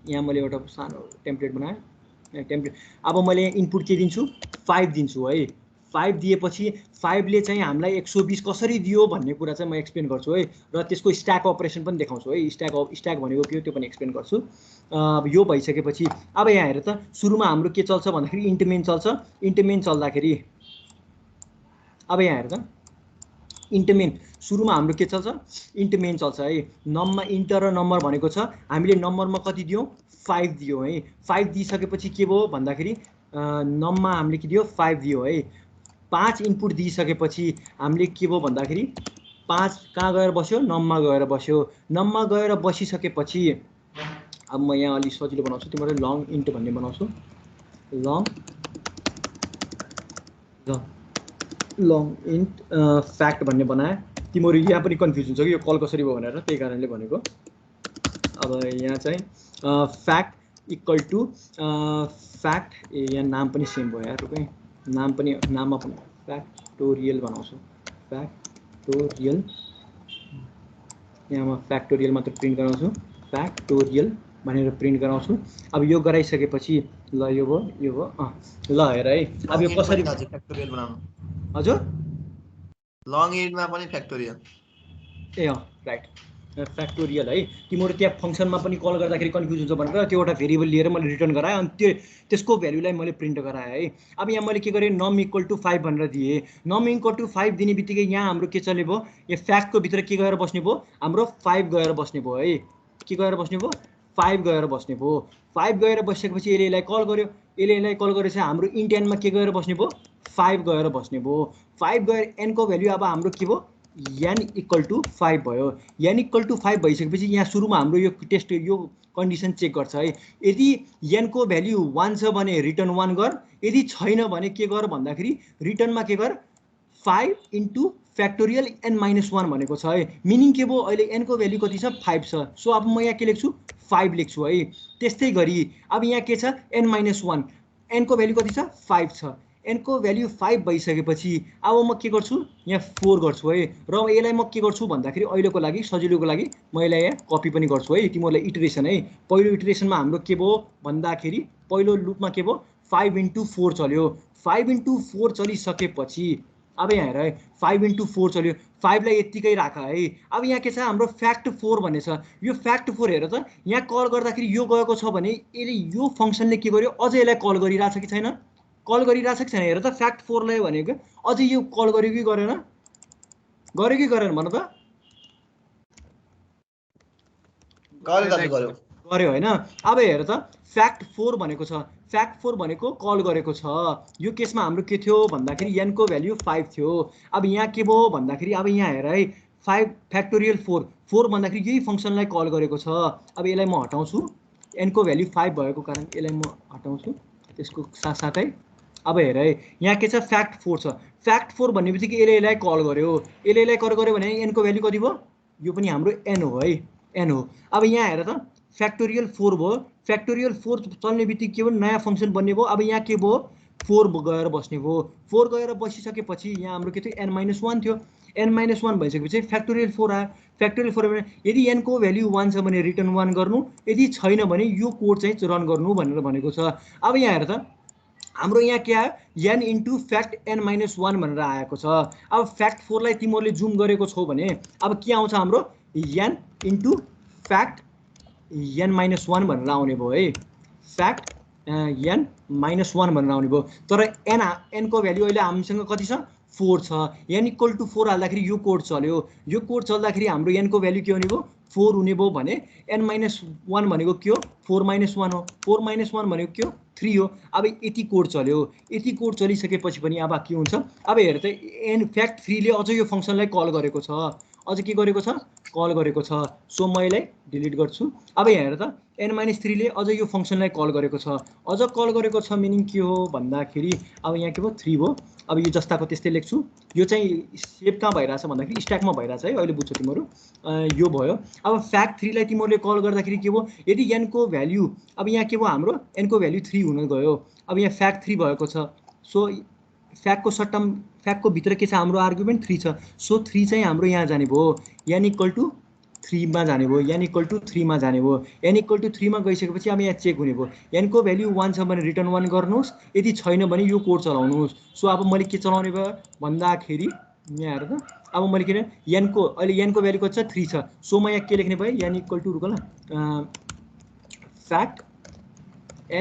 यहाँ मैले एउटा सानो टेम्प्लेट बनाएँ। टेम्प्लेट अब मैले इनपुट के दिन्छु, 5 दिन्छु है। 5 दिएपछि 5ले चाहिँ हामीलाई 120 कसरी दियो भन्ने कुरा चाहिँ म एक्सप्लेन गर्छु है। र त्यसको स्ट्याक अपरेसन पनि देखाउँछु है। स्ट्याक भनेको के हो त्यो पनि एक्सप्लेन गर्छु। यो भइसकेपछि अब यहाँ हेर त, सुरुमा हाम्रो के चल्छ भन्दाखेरि इन्ट मेन चल्छ। इन्ट मेन चल्दाखेरि अब यहाँ हेर त, इन्ट मेन सुरुमा हाम्रो के चल्छ, इन्ट मेन चल्छ है। नममा इन्टर र नम्बर भनेको छ, हामीले नम्बरमा कति दियौँ, 5 दियो है। 5 दिइसकेपछि के भयो भन्दाखेरि नममा हामीले के दियो 5 दियो है। 5 इनपुट दिइसकेपछि हामीले के भयो भन्दाखेरि 5 कहाँ गएर बस्यो नममा गएर बस्यो। नममा गएर बसिसकेपछि अब म यहाँ अलि सजिलो बनाउँछु तिमीहरूले लङ इन्ट भन्ने बनाउँछु। लङ इन्ट फ्याक्ट भन्ने बनाए। तिमीहरू यहाँ पनि कन्फ्युज हुन्छ कि यो कल कसरी भयो भनेर, त्यही कारणले भनेको। अब यहाँ चाहिँ फ्याक्ट इक्वल टु फ्याक्ट यहाँ नाम पनि सेम भयो यार रुकै नाममा पनि फ्याक्टोरियल बनाउँछु। फ्याक्टोरियल यहाँ म फ्याक्टोरियल मात्र प्रिन्ट गराउँछु। फ्याक्टोरियल भनेर प्रिन्ट गराउँछु। अब यो गराइसकेपछि ल यो भयो ल हेर है अब यो कसरी फ्याक्टोरियल बनाउनु। हजुर लङ इन्टमा पनि फ्याक्टोरियल ए राइट फ्याक्टोरियल है। तिमीहरू त्यहाँ फङ्सनमा पनि कल गर्दाखेरि कन्फ्युज हुन्छ भनेर त्यो एउटा भेरिएबल लिएर मैले रिटर्न गराएँ अनि त्यसको भ्यालुलाई मैले प्रिन्ट गराएँ है। अब यहाँ मैले के गरेँ नम इक्वल टु 5 भनेर दिएँ। नम इक्वल टु 5 दिने बित्तिकै यहाँ हाम्रो के चल्ने भयो यो फ्याक्टको भित्र के गएर बस्ने भयो हाम्रो 5 गएर बस्ने भयो है। के गएर बस्ने भयो 5 गएर बस्ने भयो। 5 गएर बसिसकेपछि यसलाई कल गर्यो। यसलाई कल गरेपछि हाम्रो इन्ट एनमा के गएर बस्ने भयो 5 गएर बस्ने भयो। 5 गएर एनको भ्यालु अब हाम्रो के भयो n इक्वल टु 5 भयो। n इक्वल टु 5 भइसकेपछि यहाँ सुरुमा हाम्रो यो टेस्ट यो कन्डिसन चेक गर्छ है। यदि n को भ्याल्यु 1 छ भने रिटर्न 1 गर, यदि छैन भने के गर भन्दाखेरि रिटर्नमा के गर 5 इन्टु फ्याक्टोरियल n-1 भनेको छ है। मिनिङ के भयो अहिले n को भ्याल्यु कति छ 5 छ। सो अब म यहाँ के लेख्छु 5 लेख्छु है। त्यस्तै गरी अब यहाँ के छ n-1 n को भ्याल्यु कति छ 5 छ। n को भ्याल्यु 5 भइसकेपछि अब म के गर्छु यहाँ 4 गर्छु है। र यसलाई म के गर्छु भन्दाखेरि अहिलेको लागि सजिलोको लागि म यसलाई यहाँ कपी पनि गर्छु है। तिमीहरूलाई इटरेसन है। पहिलो इटरेसनमा हाम्रो के भयो भन्दाखेरि पहिलो लुपमा के भयो 5 इन्टु 4 चल्यो। 5 इन्टु 4 चलिसकेपछि अब यहाँ हेर है 5 इन्टु 4 चल्यो। 5 लाई यत्तिकै राख है। अब यहाँ के छ हाम्रो फ्याक्ट 4 भन्ने छ। यो फ्याक्ट 4 हेर त यहाँ कल गर्दाखेरि यो गएको छ भने यसले यो फङ्सनले के गर्यो अझै यसलाई कल गरिरहेछ कि छैन कल गरिरहेछ कि छैन हेर त। फ्याक्ट 4 लाई भनेको अझै यो कल गर्यो कि गरेन भन त गर्यो होइन। अब हेर त फ्याक्ट 4 भनेको छ। फ्याक्ट 4 भनेको कल गरेको छ। यो केसमा हाम्रो के थियो भन्दाखेरि n को भ्याल्यु 5 थियो। अब यहाँ के भयो भन्दाखेरि अब यहाँ हेर है 5 फ्याक्टोरियल 4 भन्दाखेरि यही फङ्सनलाई कल गरेको छ। अब यसलाई म हटाउँछु n को भ्याल्यु 5 भएको कारण यसलाई म हटाउँछु। त्यसको साथसाथै अब हेर है यहाँ के छ फ्याक्ट 4 छ। फ्याक्ट 4 भन्ने बित्तिकै यसलाई कल गर्यो। यसलाई कल गर्यो भने n को भ्याल्यु कति भयो यो पनि हाम्रो n हो है n हो। अब यहाँ हेर त फ्याक्टोरियल 4 भयो। फ्याक्टोरियल 4 चल्ने बित्तिकै के भयो नयाँ फङ्सन बन्ने भयो। अब यहाँ के भयो 4 गएर बस्ने भयो। 4 गएर बसिसकेपछि यहाँ हाम्रो के थियो n-1 थियो। n-1 भइसकेपछि फ्याक्टोरियल 4 आयो। फ्याक्टोरियल 4 भने यदि n को भ्याल्यु 1 छ भने रिटर्न 1 गर्नु, यदि छैन भने यो कोड चाहिँ रन गर्नु भनेर भनेको छ। अब यहाँ हेर त हाम्रो यहाँ के आयो n इन्टु फ्याक्ट n-1 भनेर आएको छ। अब फ्याक्ट 4 लाई तिमीहरूले जुम गरेको छौ भने अब के आउँछ हाम्रो n इन्टु फ्याक्ट n-1 भनेर आउने भयो है। फ्याक्ट n-1 भनेर आउने भयो। तर n को भ्याल्यु अहिले हामीसँग कति छ 4 छ। n इक्वल टु 4 हाल्दाखेरि यो कोड चल्यो। यो कोड चल्दाखेरि हाम्रो n को भ्याल्यु के हुने भयो 4 हुने भयो भने n-1 भनेको के हो 4-1 हो। 4-1 भनेको के हो 3 हो। अब यति कोड चल्यो। यति कोड चलिसकेपछि पनि अब के हुन्छ अब हेर त n फ्याक्ट 3 ले अझ यो फङ्सनलाई कल गरेको छ। अझ के गरेको छ कल गरेको छ। सो म यसलाई डिलिट गर्छु। अब यहाँ हेर त n-3 ले अझ यो फङ्सनलाई कल गरेको छ। अझ कल गरेको छ मिनिङ के हो भन्दाखेरि अब यहाँ के भयो 3 भयो। अब यो जस्ताको त्यस्तै लेख्छु। यो चाहिँ सेभ कहाँ भइरहेछ भन्दाखेरि स्ट्याकमा भइरहेछ है। अहिले बुझ्छौ तिमीहरू यो भयो। अब फ्याक्ट 3 लाई तिमीहरूले कल गर्दाखेरि के भयो यदि n को भ्याल्यु अब यहाँ के भयो हाम्रो n को भ्याल्यु 3 हुन गयो। अब यहाँ फ्याक्ट 3 भएको छ। सो फ्याक्टको सट्टम फ्याक्टको भित्र के छ हाम्रो आर्गुमेन्ट 3 छ। सो 3 चाहिँ हाम्रो यहाँ जाने भयो n इक्वल टु 3 मा जाने भयो। n इक्वल टु 3 मा जाने भयो। n इक्वल टु 3 मा गइसकेपछि अब यहाँ चेक हुने भयो n को भ्याल्यु 1 छ भने रिटर्न 1 गर्नुहोस्, यदि छैन भने यो कोड चलाउनुहोस्। सो अब मैले के चलाउने भयो भन्दाखेरि यहाँ हेर त अब मैले के n को अहिले n को भ्याल्यु कति छ 3 छ। सो म यहाँ के लेख्ने भयो n इक्वल टु रुक ल फ्याक्ट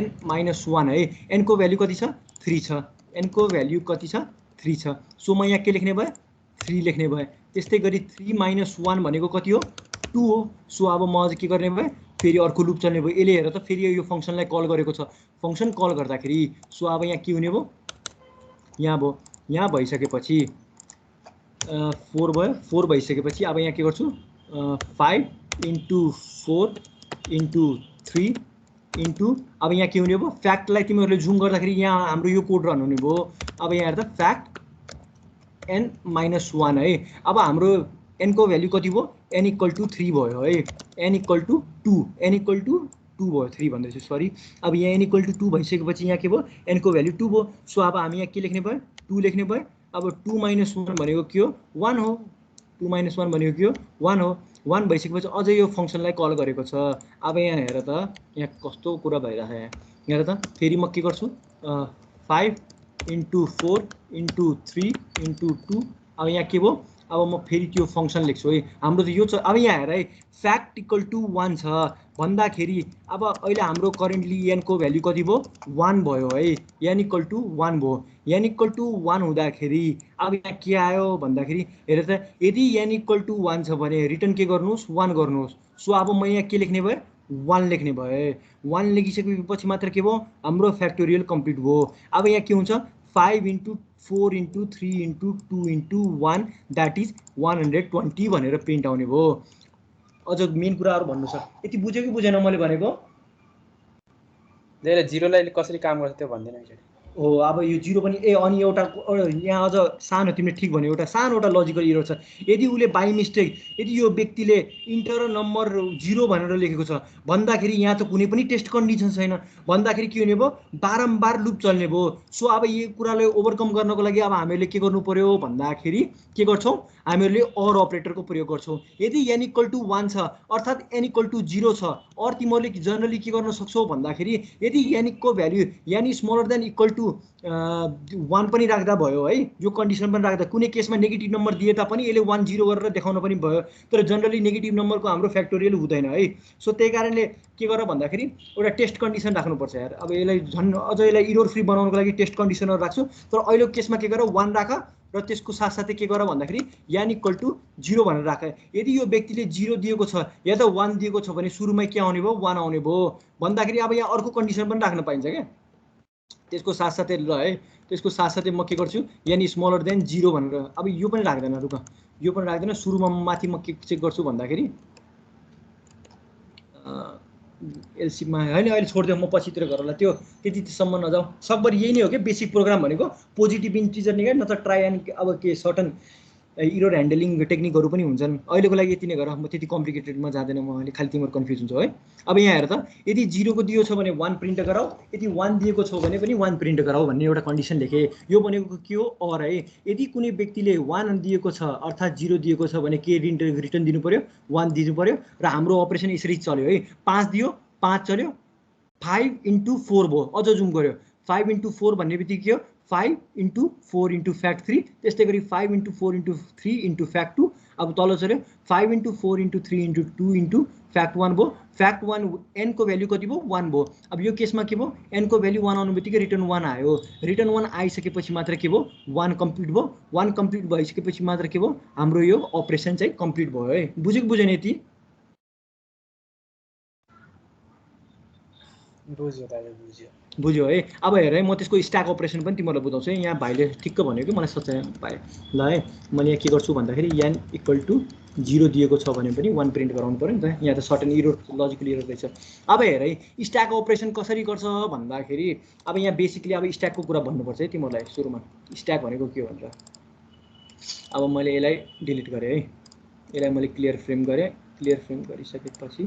n-1 है। n को भ्याल्यु कति छ 3 छ। n को भ्याल्यु कति छ 3 छ। सो म यहाँ के लेख्ने भयो 3 लेख्ने भयो। त्यस्तै गरी 3-1 भनेको कति हो 2 हो। सो अब म अझ के गर्ने भयो फेरि अर्को लुप चल्ने भयो। यसले हेर त फेरि यो फङ्सनलाई कल गरेको छ। फङ्सन कल गर्दाखेरि सो अब यहाँ के हुने भयो, यहाँ भयो, यहाँ भइसकेपछि 4 भयो। 4 भइसकेपछि अब यहाँ के गर्छु, 5 × 4 × 3 इन्टु, अब यहाँ के हुने भयो, फ्याक्टलाई तिमीहरूले जुम गर्दाखेरि यहाँ हाम्रो यो कोड रन हुने भयो। अब यहाँ हेर्दा फ्याक्ट n-1 है। अब हाम्रो n को भ्याल्यु कति भयो, n = 3 भयो है, n = 2, n = 2 भयो, 3 भन्दैछु सरी। अब यहाँ n = 2 भइसकेपछि यहाँ के भयो, n को भ्याल्यु 2 भयो। सो अब हामी यहाँ के लेख्ने भयो, 2 लेख्ने भयो। अब 2 - 1 भनेको के हो, 1 हो। 2 - 1 भनेको के हो, 1 हो। 1 भइसकेपछि अझै यो फङ्सनलाई कल गरेको छ। अब यहाँ हेर त यहाँ कस्तो कुरा भइरहेछ, यहाँ हेर त फेरि म के गर्छु, 5 × 4 × 3 × 2। अब यहाँ के भयो, अब म फेरि त्यो फङ्सन लेख्छु है। हाम्रो त यो छ। अब यहाँ हेर है, फ्याक्ट = 1 छ भन्दाखेरि अब अहिले हाम्रो करेन्टली n को भ्याल्यु कति भयो, 1 भयो है। n = 1 भयो। n = 1 हुँदाखेरि अब यहाँ के आयो भन्दाखेरि हेर त, यदि n = 1 छ भने रिटर्न के गर्नुहोस्, 1 गर्नुहोस्। सो अब म यहाँ के लेख्ने भयो, 1 लेख्ने भयो। 1 लेखिसकेपछि मात्र के भयो, हाम्रो फ्याक्टोरियल कम्प्लिट भयो। अब यहाँ के हुन्छ, 5 × 4 × 3 × 2 × 1 द्याट इज 120 भनेर प्रिन्ट आउने भयो। अझ मेन कुराहरू भन्नु छ, यति बुझ्यो कि बुझेन मैले भनेको? धेरै जिरोलाई कसरी काम गर्छ त्यो भन्दैन एकचोटि। हो, अब यो 0 पनि अनि एउटा यहाँ अझ सानो, तिमीले ठिक भन्यो, एउटा सानो एउटा लजिकल इरर छ। यदि उसले बाई मिस्टेक, यदि यो व्यक्तिले इन्टर नम्बर 0 भनेर लेखेको छ भन्दाखेरि यहाँ त कुनै पनि टेस्ट कन्डिसन छैन भन्दाखेरि के हुने भयो, बारम्बार लुप चल्ने भयो। सो अब यो कुरालाई ओभरकम गर्नको लागि अब हामीहरूले के गर्नु पर्यो भन्दाखेरि के गर्छौँ, हामीहरूले अर अपरेटरको प्रयोग गर्छौँ। यदि n = 1 छ अर्थात् n = 0 छ, अर तिमीहरूले जनरली के गर्न सक्छौ भन्दाखेरि यदि n को भ्याल्यु n = 1 पनि राख्दा भयो है, यो कन्डिसन पनि राख्दा, कुनै केसमा नेगेटिभ नम्बर दिए तापनि यसले 1 0 गरेर देखाउन पनि भयो। तर जनरली नेगेटिभ नम्बरको हाम्रो फ्याक्टोरियल हुँदैन है। सो त्यही कारणले के गर भन्दाखेरि एउटा टेस्ट कन्डिसन राख्नुपर्छ यार। अब यसलाई झन् अझ यसलाई इरर फ्री बनाउनको लागि टेस्ट कन्डिसनहरू राख्छु। तर अहिलेको केसमा के गर, 1 राख र त्यसको साथसाथै के गर भन्दाखेरि n = 0 भनेर राख। यदि यो व्यक्तिले 0 दिएको छ या त 1 दिएको छ भने सुरुमै के आउने भयो, 1 आउने भयो भन्दाखेरि अब यहाँ अर्को कन्डिसन पनि राख्न पाइन्छ क्या। त्यसको साथसाथै ल है, त्यसको साथसाथै म के गर्छु, n > 0 भनेर। अब यो पनि राख्दैन, रुक, यो पनि राख्दैन। सुरुमा माथि म के चेक गर्छु भन्दाखेरि एलसीमा होइन, अहिले छोडिदियो, म पछितिर गरौँला, त्यो त्यतिसम्म नजाऊ। सकभर यही नै हो कि बेसिक प्रोग्राम भनेको, पोजिटिभ इन्टिजर निकाल न त ट्राई एन्ड अब के सर्टन इरर ह्यान्डलिङ टेक्निकहरू पनि हुन्छन्। अहिलेको लागि यति नै गर, म त्यति कम्प्लिकेटेडमा जाँदैन, म अहिले खालि तिमीहरू कन्फ्युज हुन्छ है। अब यहाँ हेर त, यदि 0 को दिएको छ भने 1 प्रिन्ट गराऊ, यदि 1 दिएको छ भने पनि 1 प्रिन्ट गराऊ भन्ने एउटा कन्डिसन लेखेँ। यो भनेको के हो, अर है। यदि कुनै व्यक्तिले 1 दिएको छ अर्थात् 0 दिएको छ भने के रिटर्न दिनु पर्यो, 1 दिनु पर्यो। र हाम्रो अपरेसन यसरी चल्यो है, 5 दियो, 5 चल्यो, 5 × 4 भयो। अझ जुम गर्यो, 5 × 4 भन्ने बित्तिकै के हो, 5 × 4 × फ्याक्ट 3, त्यस्तै गरी 5 × 4 × 3 × फ्याक्ट 2। अब तल चल्यो, 5 × 4 × 3 × 2 × फ्याक्ट 1 भयो। फ्याक्ट 1 n को भ्याल्यु कति भयो, 1 भयो। अब यो केसमा के भयो, n को भ्याल्यु 1 आउनु बित्तिकै रिटर्न 1 आयो। रिटर्न 1 आइसकेपछि मात्र के भयो, 1 कम्प्लिट भयो। 1 कम्प्लिट भइसकेपछि मात्र के भयो, हाम्रो यो अपरेसन चाहिँ कम्प्लिट भयो है। बुझ्यो कि बुझेन यति? बुझ्यो दाजु, बुझ्यो। बुझ्यो है। अब हेर है, म त्यसको स्ट्याक अपरेसन पनि तिमीलाई बुझाउँछु है। यहाँ भाइले ठिक्क भन्यो कि मलाई सच्चाइ पाएँ ल है। मैले यहाँ के गर्छु भन्दाखेरि n = 0 दिएको छ भने पनि 1 प्रिन्ट गराउनु पर्यो नि त। यहाँ त सर्टेन इरर, लजिकल इरर रहेछ। अब हेर है, स्ट्याक अपरेसन कसरी गर्छ भन्दाखेरि अब यहाँ बेसिकली अब स्ट्याकको कुरा भन्नुपर्छ है तिमीहरूलाई सुरुमा। स्ट्याक भनेको के हो भनेर। अब मैले यसलाई डिलिट गरेँ है, यसलाई मैले क्लियर फ्रेम गरेँ। क्लियर फ्रेम गरिसकेपछि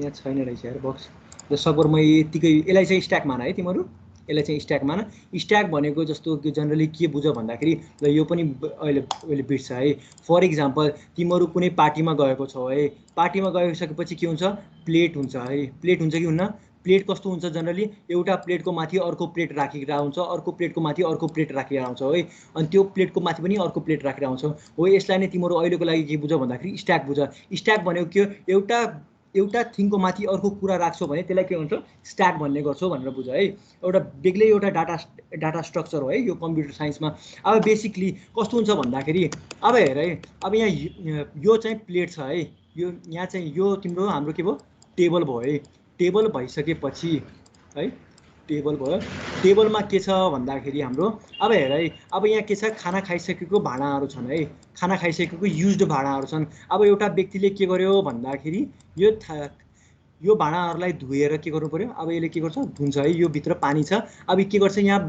यहाँ छैन रहेछ यार बक्स। र सकभर म यतिकै यसलाई चाहिँ स्ट्याक मान है तिमीहरू, यसलाई चाहिँ स्ट्याक मान। स्ट्याक भनेको जस्तो कि जनरली के बुझ भन्दाखेरि ल यो पनि अहिले बिर्छ है। फर इक्जाम्पल तिमीहरू कुनै पार्टीमा गएको छौ है, पार्टीमा गइसकेपछि के हुन्छ, प्लेट हुन्छ है। प्लेट हुन्छ कि हुन्न? प्लेट कस्तो हुन्छ, जनरली एउटा प्लेटको माथि अर्को प्लेट राखेर हुन्छ, अर्को प्लेटको माथि अर्को प्लेट राखेर आउँछ है। अनि त्यो प्लेटको माथि पनि अर्को प्लेट राखेर आउँछ हो। यसलाई नै तिमीहरू अहिलेको लागि के बुझ भन्दाखेरि स्ट्याक बुझ। स्ट्याक भनेको के हो, एउटा थिङको माथि अर्को कुरा राख्छौ भने त्यसलाई के भन्छ, स्ट्याक भन्ने गर्छौ भनेर बुझ है। एउटा बेग्लै एउटा डाटा स्ट्रक्चर हो है यो कम्प्युटर साइन्समा। अब बेसिकली कस्तो हुन्छ भन्दाखेरि अब हेर है, अब यहाँ यो चाहिँ प्लेट छ है, यो यहाँ चाहिँ यो तिम्रो हाम्रो के भयो, टेबल भयो है। टेबल भइसकेपछि है टेबल भयो। टेबलमा के छ भन्दाखेरि हाम्रो अब हेर है, अब यहाँ के छ, खाना खाइसकेको भाँडाहरू छन् है, खाना खाइसकेको युज्ड भाँडाहरू छन्। अब एउटा व्यक्तिले के गर्यो भन्दाखेरि यो भाँडाहरूलाई धोएर के गर्नु पर्यो, अब यसले के गर्छ धुन्छ है, यो भित्र पानी छ। अब के गर्छ, यहाँ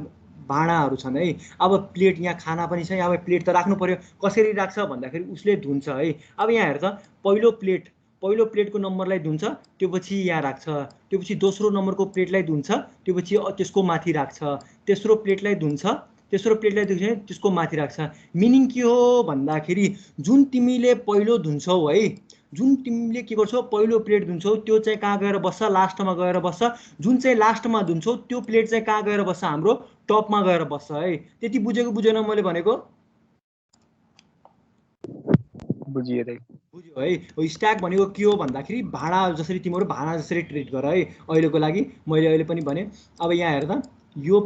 भाँडाहरू छन् है, अब प्लेट यहाँ खाना पनि छ, अब प्लेट त राख्नु पर्यो, कसरी राख्छ भन्दाखेरि उसले धुन्छ है। अब यहाँ हेर त, पहिलो प्लेटको नम्बरलाई धुन्छ, त्यो पछि यहाँ राख्छ, त्यो पछि दोस्रो नम्बरको प्लेटलाई धुन्छ, त्यो पछि त्यसको माथि राख्छ, तेस्रो प्लेटलाई धुन्छ, त्यसको माथि राख्छ। मिनिङ के हो भन्दाखेरि जुन तिमीले पहिलो धुन्छौ है, जुन तिमीले के गर्छौ पहिलो प्लेट धुन्छौ त्यो चाहिँ कहाँ गएर बस्छ, लास्टमा गएर बस्छ। जुन चाहिँ लास्टमा धुन्छौ त्यो प्लेट चाहिँ कहाँ गएर बस्छ, हाम्रो टपमा गएर बस्छ है। त्यति बुझेको बुझेन मैले भनेको? बुझियो है। स्ट्याक भनेको के हो भन्दाखेरि भाँडा जसरी तिमीहरू भाँडा जसरी ट्रिट गर है। अहिलेको लागि मैले अहिले पनि भने। अब यहाँ हेर त, यो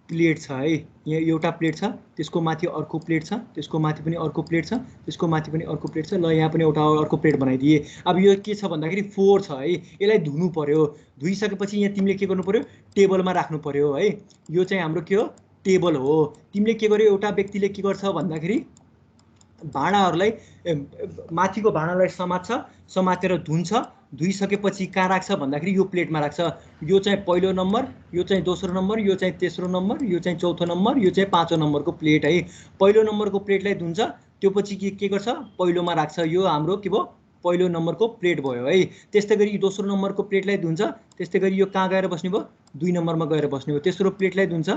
प्लेट छ है, यहाँ एउटा प्लेट छ, त्यसको माथि अर्को प्लेट छ, त्यसको माथि पनि अर्को प्लेट छ, त्यसको माथि पनि अर्को प्लेट छ। ल यहाँ पनि एउटा अर्को प्लेट बनाइदिए। अब यो के छ भन्दाखेरि 4 छ है, यसलाई धुनु पर्यो। धुइसकेपछि यहाँ तिमीले के गर्नु पर्यो, टेबलमा राख्नु पर्यो है। यो चाहिँ हाम्रो के हो, टेबल हो। तिमीले के गर्यो, एउटा व्यक्तिले के गर्छ भन्दाखेरि भाँडाहरूलाई माथिको भाँडालाई समातेर धुन्छ। धुइसकेपछि कहाँ राख्छ भन्दाखेरि यो प्लेटमा राख्छ। यो चाहिँ पहिलो नम्बर, यो चाहिँ दोस्रो नम्बर, यो चाहिँ तेस्रो नम्बर, यो चाहिँ चौथो नम्बर, यो चाहिँ पाँचौँ नम्बरको प्लेट है। पहिलो नम्बरको प्लेटलाई धुन्छ, त्यो पछि के गर्छ, पहिलोमा राख्छ। यो हाम्रो के भयो, पहिलो नम्बरको प्लेट भयो है। त्यस्तै गरी दोस्रो नम्बरको प्लेटलाई धुन्छ, त्यस्तै गरी यो कहाँ गएर बस्ने भयो, 2 नम्बरमा गएर बस्ने भयो। तेस्रो प्लेटलाई धुन्छ,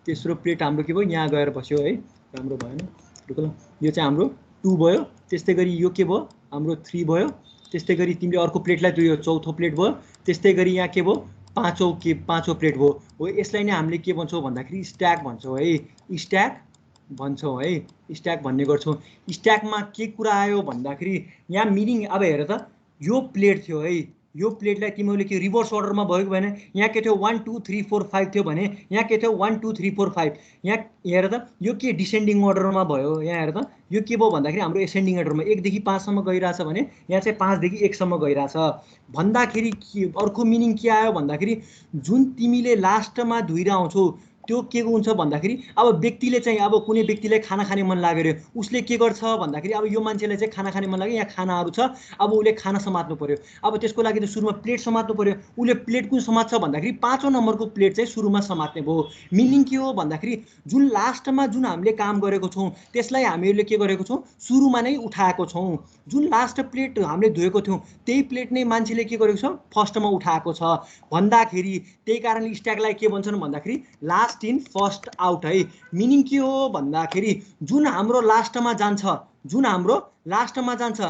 तेस्रो प्लेट हाम्रो के भयो, यहाँ गएर बस्यो है। राम्रो भएन, यो चाहिँ हाम्रो 2 भयो। त्यस्तै गरी यो के भयो, हाम्रो 3 भयो। त्यस्तै गरी तिमीले अर्को प्लेटलाई धुयो, चौथो प्लेट भयो। त्यस्तै गरी यहाँ के भयो, पाँचौँ प्लेट भयो हो। यसलाई नै हामीले के भन्छौँ भन्दाखेरि स्ट्याक भन्छौँ है। स्ट्याक भन्छौँ है, स्ट्याक भन्ने गर्छौँ। स्ट्याकमा के कुरा आयो भन्दाखेरि यहाँ मिनिङ, अब हेर त, यो प्लेट थियो है, यो प्लेटलाई तिमीहरूले के रिभर्स अर्डरमा भयो कि भएन, यहाँ के थियो 1 2 3 4 5 थियो भने यहाँ के थियो 1 2 3 4 5। यहाँ हेर त, यो के डिसेन्डिङ अर्डरमा भयो। यहाँ हेर त, यो के भयो भन्दाखेरि हाम्रो एसेन्डिङ अर्डरमा 1 देखि 5 सम्म गइरहेछ भने यहाँ चाहिँ 5 देखि 1 सम्म गइरहेछ भन्दाखेरि अर्को मिनिङ के आयो भन्दाखेरि जुन तिमीले लास्टमा धुइरा आउँछौ त्यो के हुन्छ भन्दाखेरि अब व्यक्तिले चाहिँ अब कुनै व्यक्तिलाई खाना खाने मन लाग्यो रे, उसले के गर्छ भन्दाखेरि अब यो मान्छेलाई चाहिँ खाना खाने मन लाग्यो, यहाँ खानाहरू छ, अब उसले खाना समात्नु पर्यो। अब त्यसको लागि त सुरुमा प्लेट समात्नु पर्यो। उसले प्लेट कुन समात्छ भन्दाखेरि 5औँ नम्बरको प्लेट चाहिँ सुरुमा समात्ने भयो। मिनिङ के हो भन्दाखेरि जुन लास्टमा जुन हामीले काम गरेको छौँ त्यसलाई हामीहरूले के गरेको छौँ, सुरुमा नै उठाएको छौँ। जुन लास्ट प्लेट हामीले धोएको थियौँ त्यही प्लेट नै मान्छेले के गरेको छ, फर्स्टमा उठाएको छ भन्दाखेरि त्यही कारणले स्ट्याकलाई के भन्छन् भन्दाखेरि लास्ट इन फर्स्ट आउट है। मिनिङ के हो भन्दाखेरि जुन हाम्रो लास्टमा जान्छ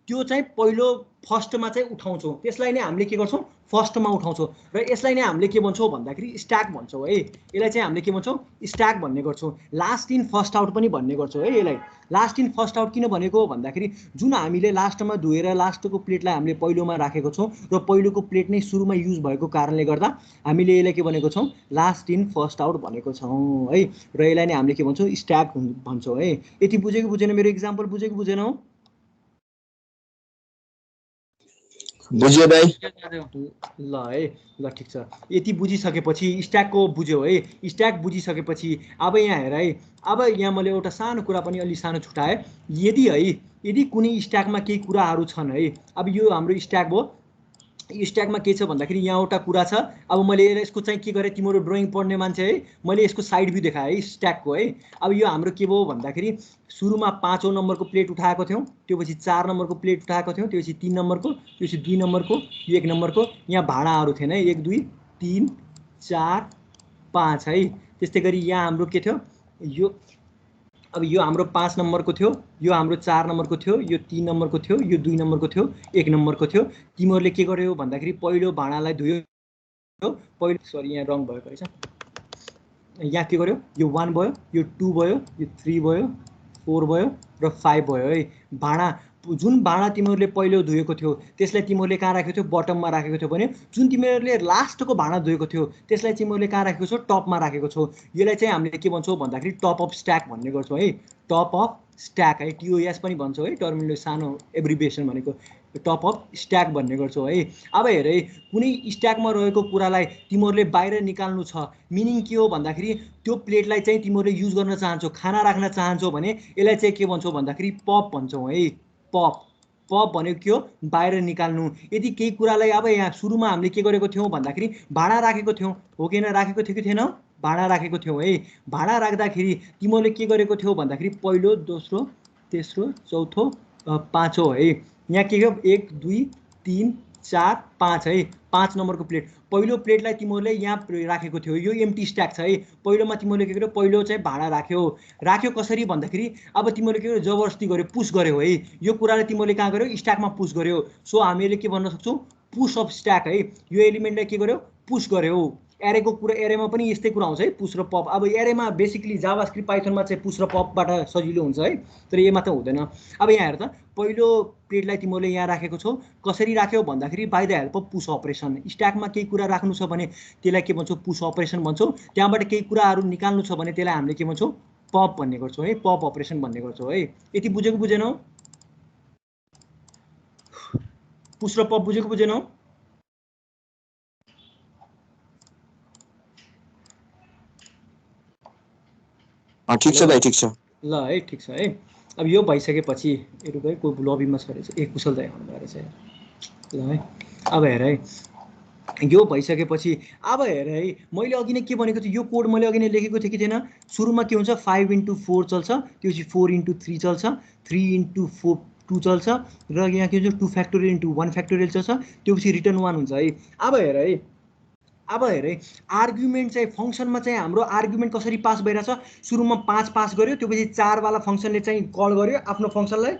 त्यो चाहिँ पहिलो फर्स्टमा चाहिँ उठाउँछौँ, त्यसलाई नै हामीले के गर्छौँ, फर्स्टमा उठाउँछौँ। र यसलाई नै हामीले के भन्छौँ भन्दाखेरि स्ट्याक भन्छौँ है। यसलाई चाहिँ हामीले के भन्छौँ, स्ट्याक भन्ने गर्छौँ। लास्ट इन फर्स्ट आउट पनि भन्ने गर्छौँ है। यसलाई लास्ट इन फर्स्ट आउट किन भनेको भन्दाखेरि जुन हामीले लास्टमा धोएर लास्टको प्लेटलाई हामीले पहिलोमा राखेको छौँ र पहिलोको प्लेट नै सुरुमा युज भएको कारणले गर्दा हामीले यसलाई के भनेको छौँ, लास्ट इन फर्स्ट आउट भनेको छौँ है। र यसलाई नै हामीले के भन्छौँ, स्ट्याक भन्छौँ है। यति बुझेको बुझेन, मेरो इक्जाम्पल बुझेको बुझेनौ? बुझ्यो दाइ। ल है, ल ठिक छ। यति बुझिसकेपछि स्ट्याकको बुझ्यौ है। स्ट्याक बुझिसकेपछि अब यहाँ हेर है, अब यहाँ मैले एउटा सानो कुरा पनि अलि सानो छुटाएँ। यदि कुनै स्ट्याकमा केही कुराहरू छन् है, अब यो हाम्रो स्ट्याक भयो। स्ट्याकमा के छ भन्दाखेरि यहाँ एउटा कुरा छ। अब मैले यसको चाहिँ के गरेँ, तिम्रो ड्रइङ पढ्ने मान्छे है, मैले यसको साइड भ्यू देखाएँ है स्ट्याकको है। अब यो हाम्रो के भयो भन्दाखेरि सुरुमा 5औँ नम्बरको प्लेट उठाएको थियौँ, त्यो पछि 4 नम्बरको प्लेट उठाएको थियौँ, त्यो पछि 3 नम्बरको, त्यो पछि 2 नम्बरको, 1 नम्बरको। यहाँ भाँडाहरू थिएन है, 1 2 3 4 5 है। त्यस्तै गरी यहाँ हाम्रो के थियो, यो अब यो हाम्रो 5 नम्बरको थियो, यो हाम्रो 4 नम्बरको थियो, यो 3 नम्बरको थियो, यो 2 नम्बरको थियो, 1 नम्बरको थियो। तिमीहरूले के गर्यो भन्दाखेरि पहिलो भाँडालाई धुयो, पहिलो सरी यहाँ रङ भएको रहेछ, यहाँ के गर्यो, यो 1 भयो, यो 2 भयो, यो 3 भयो, 4 भयो र 5 भयो है। भाँडा जुन भाँडा तिमीहरूले पहिलो धोएको थियो त्यसलाई तिमीहरूले कहाँ राखेको थियो, बटममा राखेको थियो भने जुन तिमीहरूले लास्टको भाँडा धोएको थियो त्यसलाई तिमीहरूले कहाँ राखेको छौ, टपमा राखेको छौ। यसलाई चाहिँ हामीले के भन्छौँ भन्दाखेरि टप अफ स्ट्याक भन्ने गर्छौँ है। टप अफ स्ट्याक है, TOS पनि भन्छौँ है, टर्मिनल सानो एब्रिभिएसन भनेको टप अफ स्ट्याक भन्ने गर्छौँ है। अब हेर है, कुनै स्ट्याकमा रहेको कुरालाई तिमीहरूले बाहिर निकाल्नु छ, मिनिङ के हो भन्दाखेरि त्यो प्लेटलाई चाहिँ तिमीहरूले युज गर्न चाहन्छौ, खाना राख्न चाहन्छौ भने यसलाई चाहिँ के भन्छौ भन्दाखेरि पप भन्छौँ है। पप भनेको के हो, बाहिर निकाल्नु। यदि केही कुरालाई अब यहाँ सुरुमा हामीले के गरेको थियौँ भन्दाखेरि भाडा राखेको थियौँ, हो कि राखेको थियो कि थिएन, भाडा राखेको थियौँ है। भाडा राख्दाखेरि तिमीहरूले के गरेको थियौ भन्दाखेरि पहिलो, दोस्रो, तेस्रो, चौथो, पाँचौँ है। यहाँ के हो, 1 2 3 4 5 है, 5 नम्बरको प्लेट। पहिलो प्लेटलाई तिमीहरूले यहाँ राखेको थियो, यो एम्प्टी स्ट्याक छ है। पहिलोमा तिमीहरूले के गर्यो, पहिलो चाहिँ भाडा राख्यो कसरी भन्दाखेरि अब तिमीहरूले के गर्यो, जबरजस्ती गर्यो, पुस गर्यो है। यो कुरालाई तिमीहरूले कहाँ गर्यो, स्ट्याकमा पुस गर्यो। सो हामीले के भन्न सक्छौँ, पुस अफ स्ट्याक है। यो एलिमेन्टलाई के गर्यो, पुस गर्यो। एरेको कुरा, एरेमा पनि यस्तै कुरा आउँछ है, पुस र पप। अब एरेमा बेसिकली जाभास्क्रिप्ट पाइथनमा चाहिँ पुस र पपबाट सजिलो हुन्छ है, तर यसमा त हुँदैन। अब यहाँ हेर त, पहिलो प्लेटलाई तिमीहरूले यहाँ राखेको छौ, कसरी राख्यौ भन्दाखेरि by the help of push operation. स्ट्याकमा केही कुरा राख्नु छ भने त्यसलाई के भन्छौँ, पुस अपरेसन भन्छौँ। त्यहाँबाट केही कुराहरू निकाल्नु छ भने त्यसलाई हामीले के भन्छौँ, पप भन्ने गर्छौँ है, पप अपरेसन भन्ने गर्छौँ है। यति बुझेको बुझेनौ, पुस र पप बुझेको बुझेनौ? ठिक छ भाइ, ठिक छ। ल है, ठिक छ है। अब यो भइसकेपछि हेरौँ है, कोही लबीमा छ रहेछ, कुशल दाइ आउनु भएको रहेछ। ल है, अब हेर है, यो भइसकेपछि अब हेर है, मैले अघि नै के भनेको थिएँ, यो कोड मैले अघि नै लेखेको थिएँ कि थिएन। सुरुमा के हुन्छ, 5 × 4 चल्छ, त्यसपछि 4 × 3 चल्छ, 3 × 4 2 चल्छ, र यहाँ के हुन्छ 2 फ्याक्टोरियल × 1 फ्याक्टोरियल चल्छ, त्योपछि रिटर्न 1 हुन्छ है। अब हेर है, आर्ग्युमेन्ट चाहिँ फङ्सनमा चाहिँ हाम्रो आर्ग्युमेन्ट कसरी पास भइरहेछ, सुरुमा 5 पास गर्यो, त्योपछि 4 वाला फङ्सनले चाहिँ कल गर्यो आफ्नो फङ्सनलाई।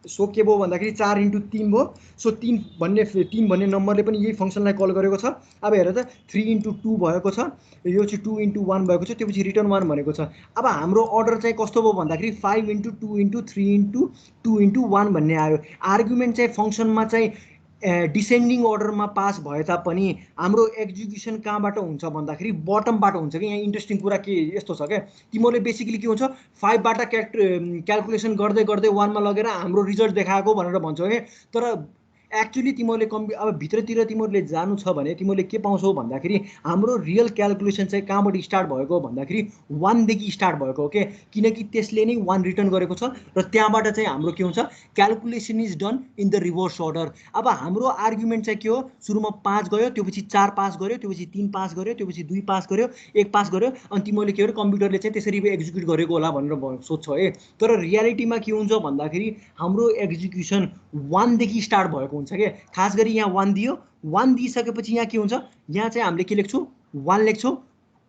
सो के भयो भन्दाखेरि 4 × 3 भयो। सो 3 भन्ने नम्बरले पनि यही फङ्सनलाई कल गरेको छ। अब हेर त, 3 × 2 भएको छ, यो चाहिँ 2 × 1 भएको छ, त्योपछि रिटर्न 1 भनेको छ। अब हाम्रो अर्डर चाहिँ कस्तो भयो भन्दाखेरि 5 × 2 × 3 × 2 × 1 भन्ने आयो। आर्ग्युमेन्ट चाहिँ फङ्सनमा चाहिँ डिसेन्डिङ अर्डरमा पास भए तापनि हाम्रो एक्जिक्युसन कहाँबाट हुन्छ भन्दाखेरि बटमबाट हुन्छ कि। यहाँ इन्ट्रेस्टिङ कुरा के यस्तो छ क्या, तिमीहरूले बेसिकली के हुन्छ, 5बाट क्यालकुलेसन गर्दै गर्दै 1मा लगेर हाम्रो रिजल्ट देखाएको भनेर भन्छौ क्या। तर एक्चुअली तिमीहरूले अब भित्रतिर तिमीहरूले जानु छ भने तिमीहरूले के पाउँछौ भन्दाखेरि हाम्रो रियल क्यालकुलेसन चाहिँ कहाँबाट स्टार्ट भएको भन्दाखेरि 1 देखि स्टार्ट भएको हो के, किनकि त्यसले नै 1 रिटर्न गरेको छ। र त्यहाँबाट चाहिँ हाम्रो के हुन्छ, calculation is done in the reverse order. अब हाम्रो आर्ग्युमेन्ट चाहिँ के हो, सुरुमा 5 गयो, त्योपछि 4 पास गर्यो, त्योपछि 3 पास गर्यो, त्योपछि 2 पास गर्यो, 1 पास गर्यो, अनि तिमीहरूले के गर्यो, कम्प्युटरले चाहिँ त्यसरी एक्जिक्युट गरेको होला भनेर सोध्छौ है। तर रियालिटीमा के हुन्छ भन्दाखेरि हाम्रो एक्जिक्युसन 1 देखि स्टार्ट भएको हुन्छ के। खास गरी यहाँ 1 दियो, 1 दिइसकेपछि यहाँ के हुन्छ, यहाँ चाहिँ हामीले के लेख्छौँ, 1 लेख्छौँ।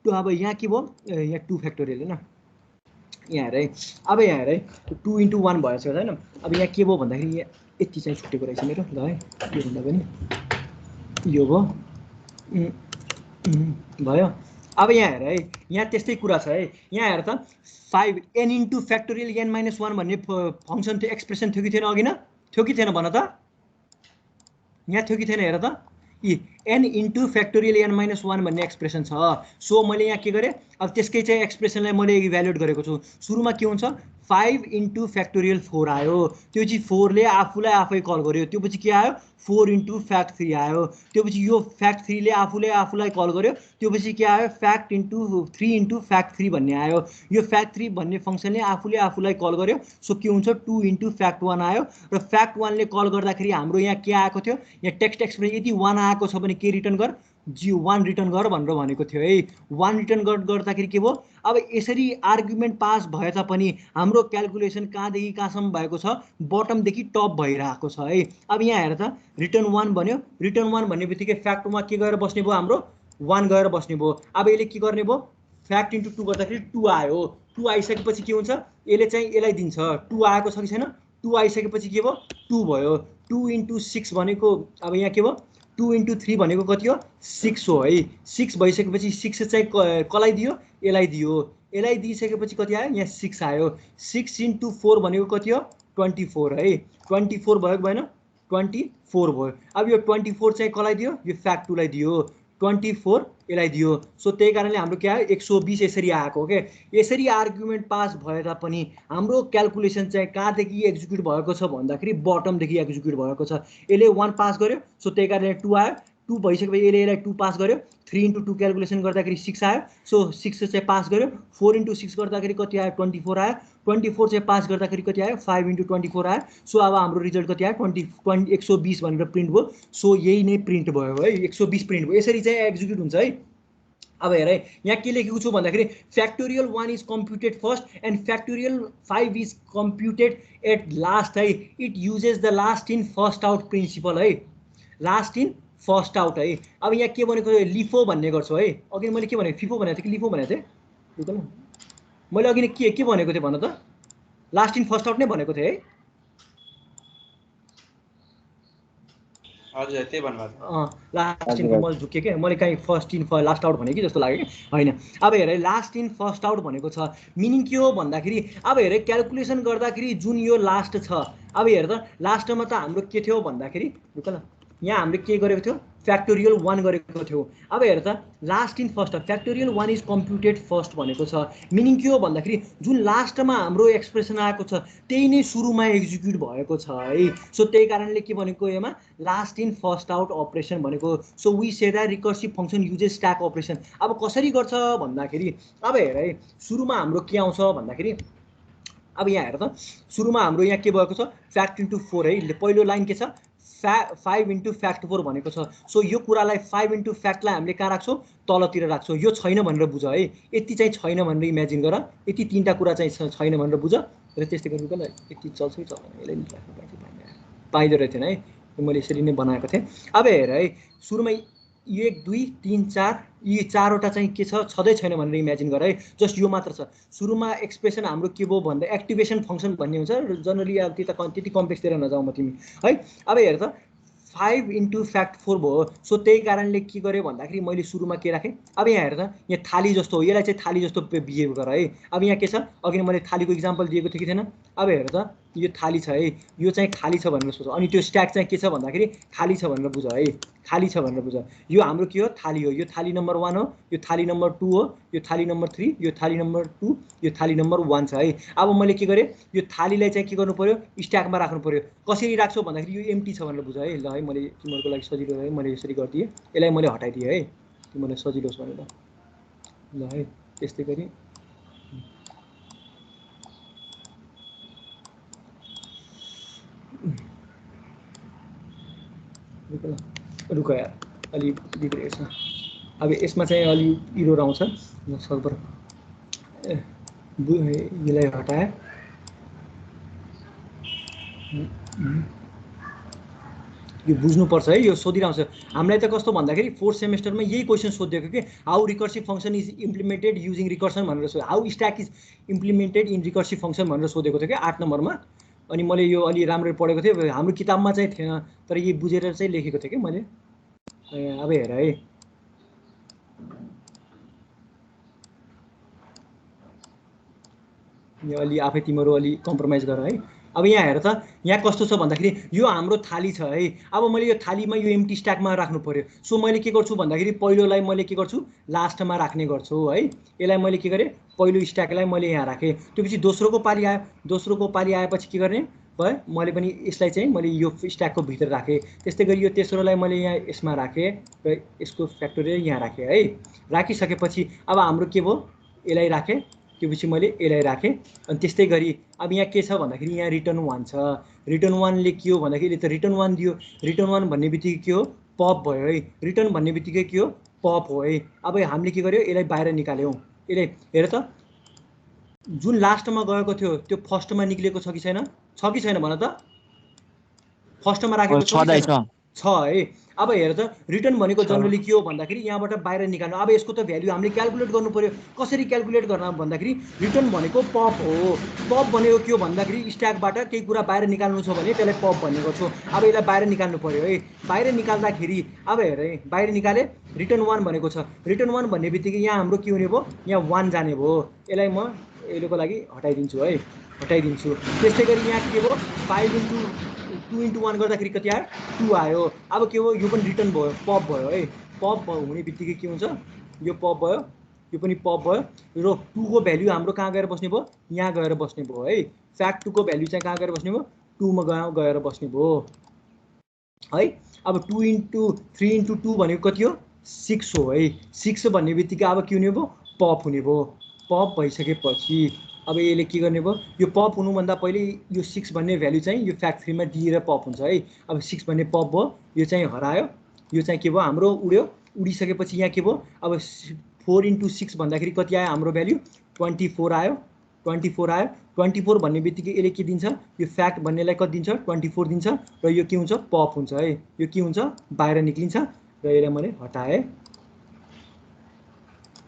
अब यहाँ के भयो, यहाँ 2 फ्याक्टोरियल होइन, यहाँ हेर है। अब यहाँ हेर है, 2 × 1 भएछ होइन। अब यहाँ के भयो भन्दाखेरि यहाँ यति चाहिँ छुटेको रहेछ मेरो, ल है, के भन्दा पनि यो भयो। अब यहाँ हेर है, यहाँ त्यस्तै कुरा छ है। यहाँ हेर त, 5 n × फ्याक्टोरियल n - 1 भन्ने फङ्सन थियो, एक्सप्रेसन थियो कि थिएन अघि न, थियो कि थिएन भन त, यहाँ थियो कि थिएन, हेर त, n × फ्याक्टोरियल n - 1 भन्ने एक्सप्रेसन छ। सो मैले यहाँ के गरेँ, अब त्यसकै चाहिँ एक्सप्रेसनलाई मैले इभ्यालुएट गरेको छु। सुरुमा के हुन्छ, 5 × फ्याक्टोरियल 4 आयो, त्यो चाहिँ 4ले आफूलाई आफै कल गर्यो, त्योपछि के आयो, 4 × फ्याक्ट 3 आयो, त्योपछि यो फ्याक्ट 3ले आफूलाई कल गर्यो, त्योपछि के आयो, 3 × फ्याक्ट 3 भन्ने आयो। यो फ्याक्ट 3 भन्ने फङ्सनले आफूलाई कल गर्यो। सो के हुन्छ, 2 × फ्याक्ट 1 आयो, र फ्याक्ट 1ले कल गर्दाखेरि हाम्रो यहाँ के आएको थियो, यहाँ टेक्स्ट एक्सप्रेसन यदि 1 आएको छ भने के रिटर्न गर, 1 रिटर्न गर भनेर भनेको थियो है। 1 रिटर्न गर्दाखेरि के भयो, अब यसरी आर्ग्युमेन्ट पास भए तापनि हाम्रो क्यालकुलेसन कहाँदेखि कहाँसम्म भएको छ, बटमदेखि टप भइरहेको छ है। अब यहाँ हेर त, रिटर्न 1 भन्यो, रिटर्न 1 भन्ने बित्तिकै फ्याक्टमा के गएर बस्ने भयो, हाम्रो 1 गएर बस्ने भयो। अब यसले के गर्ने भयो, फ्याक्ट × 2 गर्दाखेरि 2 आयो, 2 आइसकेपछि के हुन्छ, यसले चाहिँ यसलाई दिन्छ, 2 आएको छ कि छैन, 2 आइसकेपछि के भयो, 2 भयो। 2 × 6 भनेको, अब यहाँ के भयो, 2 × 3 भनेको कति हो, 6 हो है। 6 भइसकेपछि 6 चाहिँ कसलाई दियो, यसलाई दियो, यसलाई दिइसकेपछि कति आयो, यहाँ 6 आयो। 6 × 4 भनेको कति हो, 24 है। 24 भयो कि भएन, 24 भयो। अब यो 24 चाहिँ कसलाई दियो, यो फ्याक्ट 2लाई दियो। 24 यसलाई दियो। सो त्यही कारणले हाम्रो के आयो 120 यसरी आएको के। यसरी आर्गुमेन्ट पास भए तापनि हाम्रो क्याल्कुलेसन चाहिँ कहाँदेखि एक्जिक्युट भएको छ भन्दाखेरि बटमदेखि एक्जिक्युट भएको छ। यसले 1 पास गर्यो, सो त्यही कारणले 2 आयो। 2 भइसकेपछि यसले यसलाई 2 पास गर्यो। 3 × 2 क्याल्कुलेसन गर्दाखेरि 6 आयो, सो 6 चाहिँ पास गर्यो। 4 × 6 गर्दाखेरि कति आयो 24 आयो। 24 चाहिँ पास गर्दाखेरि कति आयो 5 × 24 आयो। सो अब हाम्रो रिजल्ट कति आयो 120 भनेर प्रिन्ट भयो। सो यही नै प्रिन्ट भयो है, 120 प्रिन्ट भयो। यसरी चाहिँ एक्जिक्युट हुन्छ है। अब हेर है, यहाँ के लेखेको छु भन्दाखेरि factorial 1 is computed first and factorial 5 is computed at last है। It uses the last in first out principle है, लास्ट इन फर्स्ट आउट है। अब यहाँ के भनेको लिफो भन्ने गर्छु है। अघि मैले के भनेको फिफो भनेको थिएँ कि लिफो भनेको थिएँ, बुझ्नु मैले अघि नै के भनेको थिएँ भन त, लास्ट इन फर्स्ट आउट नै भनेको थिएँ है। हजुर त्यही भन्नुभएको लास्ट इन मैले झुकेँ क्या, मैले कहीँ फर्स्ट इन लास्ट आउट भने कि जस्तो लाग्यो कि होइन। अब हेर लास्ट इन फर्स्ट आउट भनेको छ मिनिङ के हो भन्दाखेरि अब हेर क्याल्कुलेसन गर्दाखेरि जुन यो लास्ट छ, अब हेर त लास्टमा त हाम्रो के थियो भन्दाखेरि ल यहाँ हामीले के गरेको थियो फ्याक्टोरियल 1 गरेको थियो। अब हेर त last in first factorial 1 is computed first भनेको छ। मिनिङ के हो भन्दाखेरि जुन लास्टमा हाम्रो एक्सप्रेसन आएको छ त्यही नै सुरुमा एक्जिक्युट भएको छ है। सो त्यही कारणले के भनेको यसमा last in first out operation भनेको। So we say that recursive function uses stack operation. अब कसरी गर्छ भन्दाखेरि अब हेर है सुरुमा हाम्रो के आउँछ भन्दाखेरि अब यहाँ हेर त सुरुमा हाम्रो यहाँ के भएको छ फ्याक्ट इन्टु 4 है। पहिलो लाइन के छ 5 × फ्याक्ट 4 भनेको छ। सो यो कुरालाई 5 × फ्याक्टलाई हामीले कहाँ राख्छौँ तलतिर राख्छौँ। यो छैन भनेर बुझ है, यति चाहिँ छैन भनेर इमेजिन गर, यति तीनटा कुरा चाहिँ छैन भनेर बुझ र त्यस्तै गर्नु ल। यति चल्छ कि चल्दैन यसलाई पाइँदो रहेथेन है, मैले यसरी नै बनाएको थिएँ। अब हेर है सुरुमा 1 2 3 4 यी 4वटा चाहिँ के छ छँदै छैन भनेर इमेजिन गर है। जस्ट यो मात्र छ। सुरुमा एक्सप्रेसन हाम्रो के भयो भन्दा एक्टिभेसन फङ्सन भन्ने हुन्छ जनरली। अब त्यति कम्प्लेक्सतिर नजाउँ म तिमी है। अब हेर त 5 × फ्याक्ट 4 भयो। सो त्यही कारणले के गर्यो भन्दाखेरि मैले सुरुमा के राखेँ अब यहाँ हेर त यहाँ थाली जस्तो हो, यसलाई चाहिँ थाली जस्तो बिहेभ गर है। अब यहाँ के छ अघि मैले थालीको इक्जाम्पल दिएको थिएँ कि थिएन। अब हेर त यो थाली छ है, यो चाहिँ खाली छ भनेर सोच। अनि त्यो स्ट्याक चाहिँ के छ भन्दाखेरि खाली छ भनेर बुझ है, खाली छ भनेर बुझ। यो हाम्रो के हो थाली हो, यो थाली नम्बर 1 हो, यो थाली नम्बर 2 हो, यो थाली नम्बर 3, यो थाली नम्बर 2, यो थाली नम्बर 1 छ है। अब मैले के गरेँ यो थालीलाई चाहिँ के गर्नु पर्यो स्ट्याकमा राख्नु पर्यो। कसरी राख्छु भन्दाखेरि यो एम्प्टी छ भनेर बुझ है। ल है मैले तिमीहरूको लागि सजिलो है मैले यसरी गरिदिएँ, यसलाई मैले हटाइदिएँ है तिमीलाई सजिलो होस् भनेर। ल है त्यस्तै गरी रुक यार अलि बिग्रेको छ। अब यसमा चाहिँ अलि इरोर आउँछ सर्भर, यसलाई हटाए यो बुझ्नुपर्छ है। यो सोधिरहन्छ हामीलाई त कस्तो भन्दाखेरि 4th सेमेस्टरमा यही क्वेसन सोधिएको कि how recursive function is implemented using recursion भनेर सोध्यो, how stack is implemented in recursive function भनेर सोधेको थियो कि 8 नम्बरमा। अनि मैले यो अलि राम्ररी पढेको थिएँ, हाम्रो किताबमा चाहिँ थिएन तर यही बुझेर चाहिँ लेखेको थिएँ कि मैले। अब हेर है यो अलि आफै तिमीहरू अलि कम्प्रोमाइज गर है। अब यहाँ हेर त यहाँ कस्तो छ भन्दाखेरि यो हाम्रो थाली छ है। अब मैले यो थालीमा यो एम्प्टी स्ट्याकमा राख्नु पर्यो। सो मैले के गर्छु भन्दाखेरि पहिलोलाई मैले के गर्छु लास्टमा राख्ने गर्छु है। यसलाई मैले के गरेँ पहिलो स्ट्याकलाई मैले यहाँ राखेँ। त्यसपछि दोस्रोको पाली आयो, दोस्रोको पाली आएपछि के गर्ने भयो मैले पनि यसलाई चाहिँ मैले यो स्ट्याकको भित्र राखेँ। त्यस्तै गरी यो तेस्रोलाई मैले यहाँ यसमा राखेँ र यसको फ्याक्टोरियल यहाँ राखेँ है। राखिसकेपछि अब हाम्रो के भयो यसलाई राखेँ, त्योपछि मैले यसलाई राखेँ। अनि त्यस्तै गरी अब यहाँ के छ भन्दाखेरि यहाँ रिटर्न 1 छ। रिटर्न 1ले के हो भन्दाखेरि त रिटर्न 1 दियो, रिटर्न 1 भन्ने बित्तिकै के हो पप भयो है। रिटर्न भन्ने बित्तिकै के हो पप हो है। अब हामीले के गर्यो यसलाई बाहिर निकाल्यौँ। यसले हेर त जुन लास्टमा गएको थियो त्यो फर्स्टमा निक्लेको छ कि छैन भन त। फर्स्टमा राखेको छ है। अब हेर त रिटर्न भनेको जनरली के हो भन्दाखेरि यहाँबाट बाहिर निकाल्नु। अब यसको त भ्यालु हामीले क्याल्कुलेट गर्नु पर्यो। कसरी क्याल्कुलेट गर्न भन्दाखेरि रिटर्न भनेको पप हो। पप भनेको के हो भन्दाखेरि स्ट्याकबाट केही कुरा बाहिर निकाल्नु छ भने त्यसलाई पप भन्ने गर्छु। अब यसलाई बाहिर निकाल्नु पर्यो है। बाहिर निकाल्दाखेरि अब हेर है बाहिर निकाले रिटर्न 1 भनेको छ। रिटर्न 1 भन्ने बित्तिकै यहाँ हाम्रो के हुने भयो यहाँ 1 जाने भयो। यसलाई म यसको लागि हटाइदिन्छु है, हटाइदिन्छु। त्यस्तै गरी यहाँ के भयो 5 × 2 × 1 गर्दाखेरि कति आयो 2 आयो। अब के हो यो पनि रिटर्न भयो पप भयो है। पप हुने बित्तिकै के हुन्छ, यो पप भयो, यो पनि पप भयो र 2 को भ्यालु हाम्रो कहाँ गएर बस्ने भयो, यहाँ गएर बस्ने भयो है। फ्याक्ट 2 को भ्यालु चाहिँ कहाँ गएर बस्ने भयो, 2 मा गएर बस्ने भयो है। अब 2 × 3 × 2 भनेको कति हो, 6 हो है। 6 भन्ने बित्तिकै अब के हुने भयो, पप हुने भयो। पप भइसकेपछि अब यसले के गर्ने भयो, यो पप हुनुभन्दा पहिले यो 6 भन्ने भ्यालु चाहिँ यो फ्याक्ट 3 मा दिएर पप हुन्छ है। अब 6 भन्ने पप भयो, यो चाहिँ हरायो, यो चाहिँ के भयो हाम्रो उड्यो। उडिसकेपछि यहाँ के भयो, अब 4 × 6 भन्दाखेरि कति आयो हाम्रो भ्यालु, 24 आयो। 24 आयो। 24 भन्ने बित्तिकै यसले के दिन्छ, यो फ्याक्ट भन्नेलाई कति दिन्छ, 24 दिन्छ र यो के हुन्छ, पप हुन्छ है। यो के हुन्छ, बाहिर निक्लिन्छ र यसलाई मैले हटाएँ।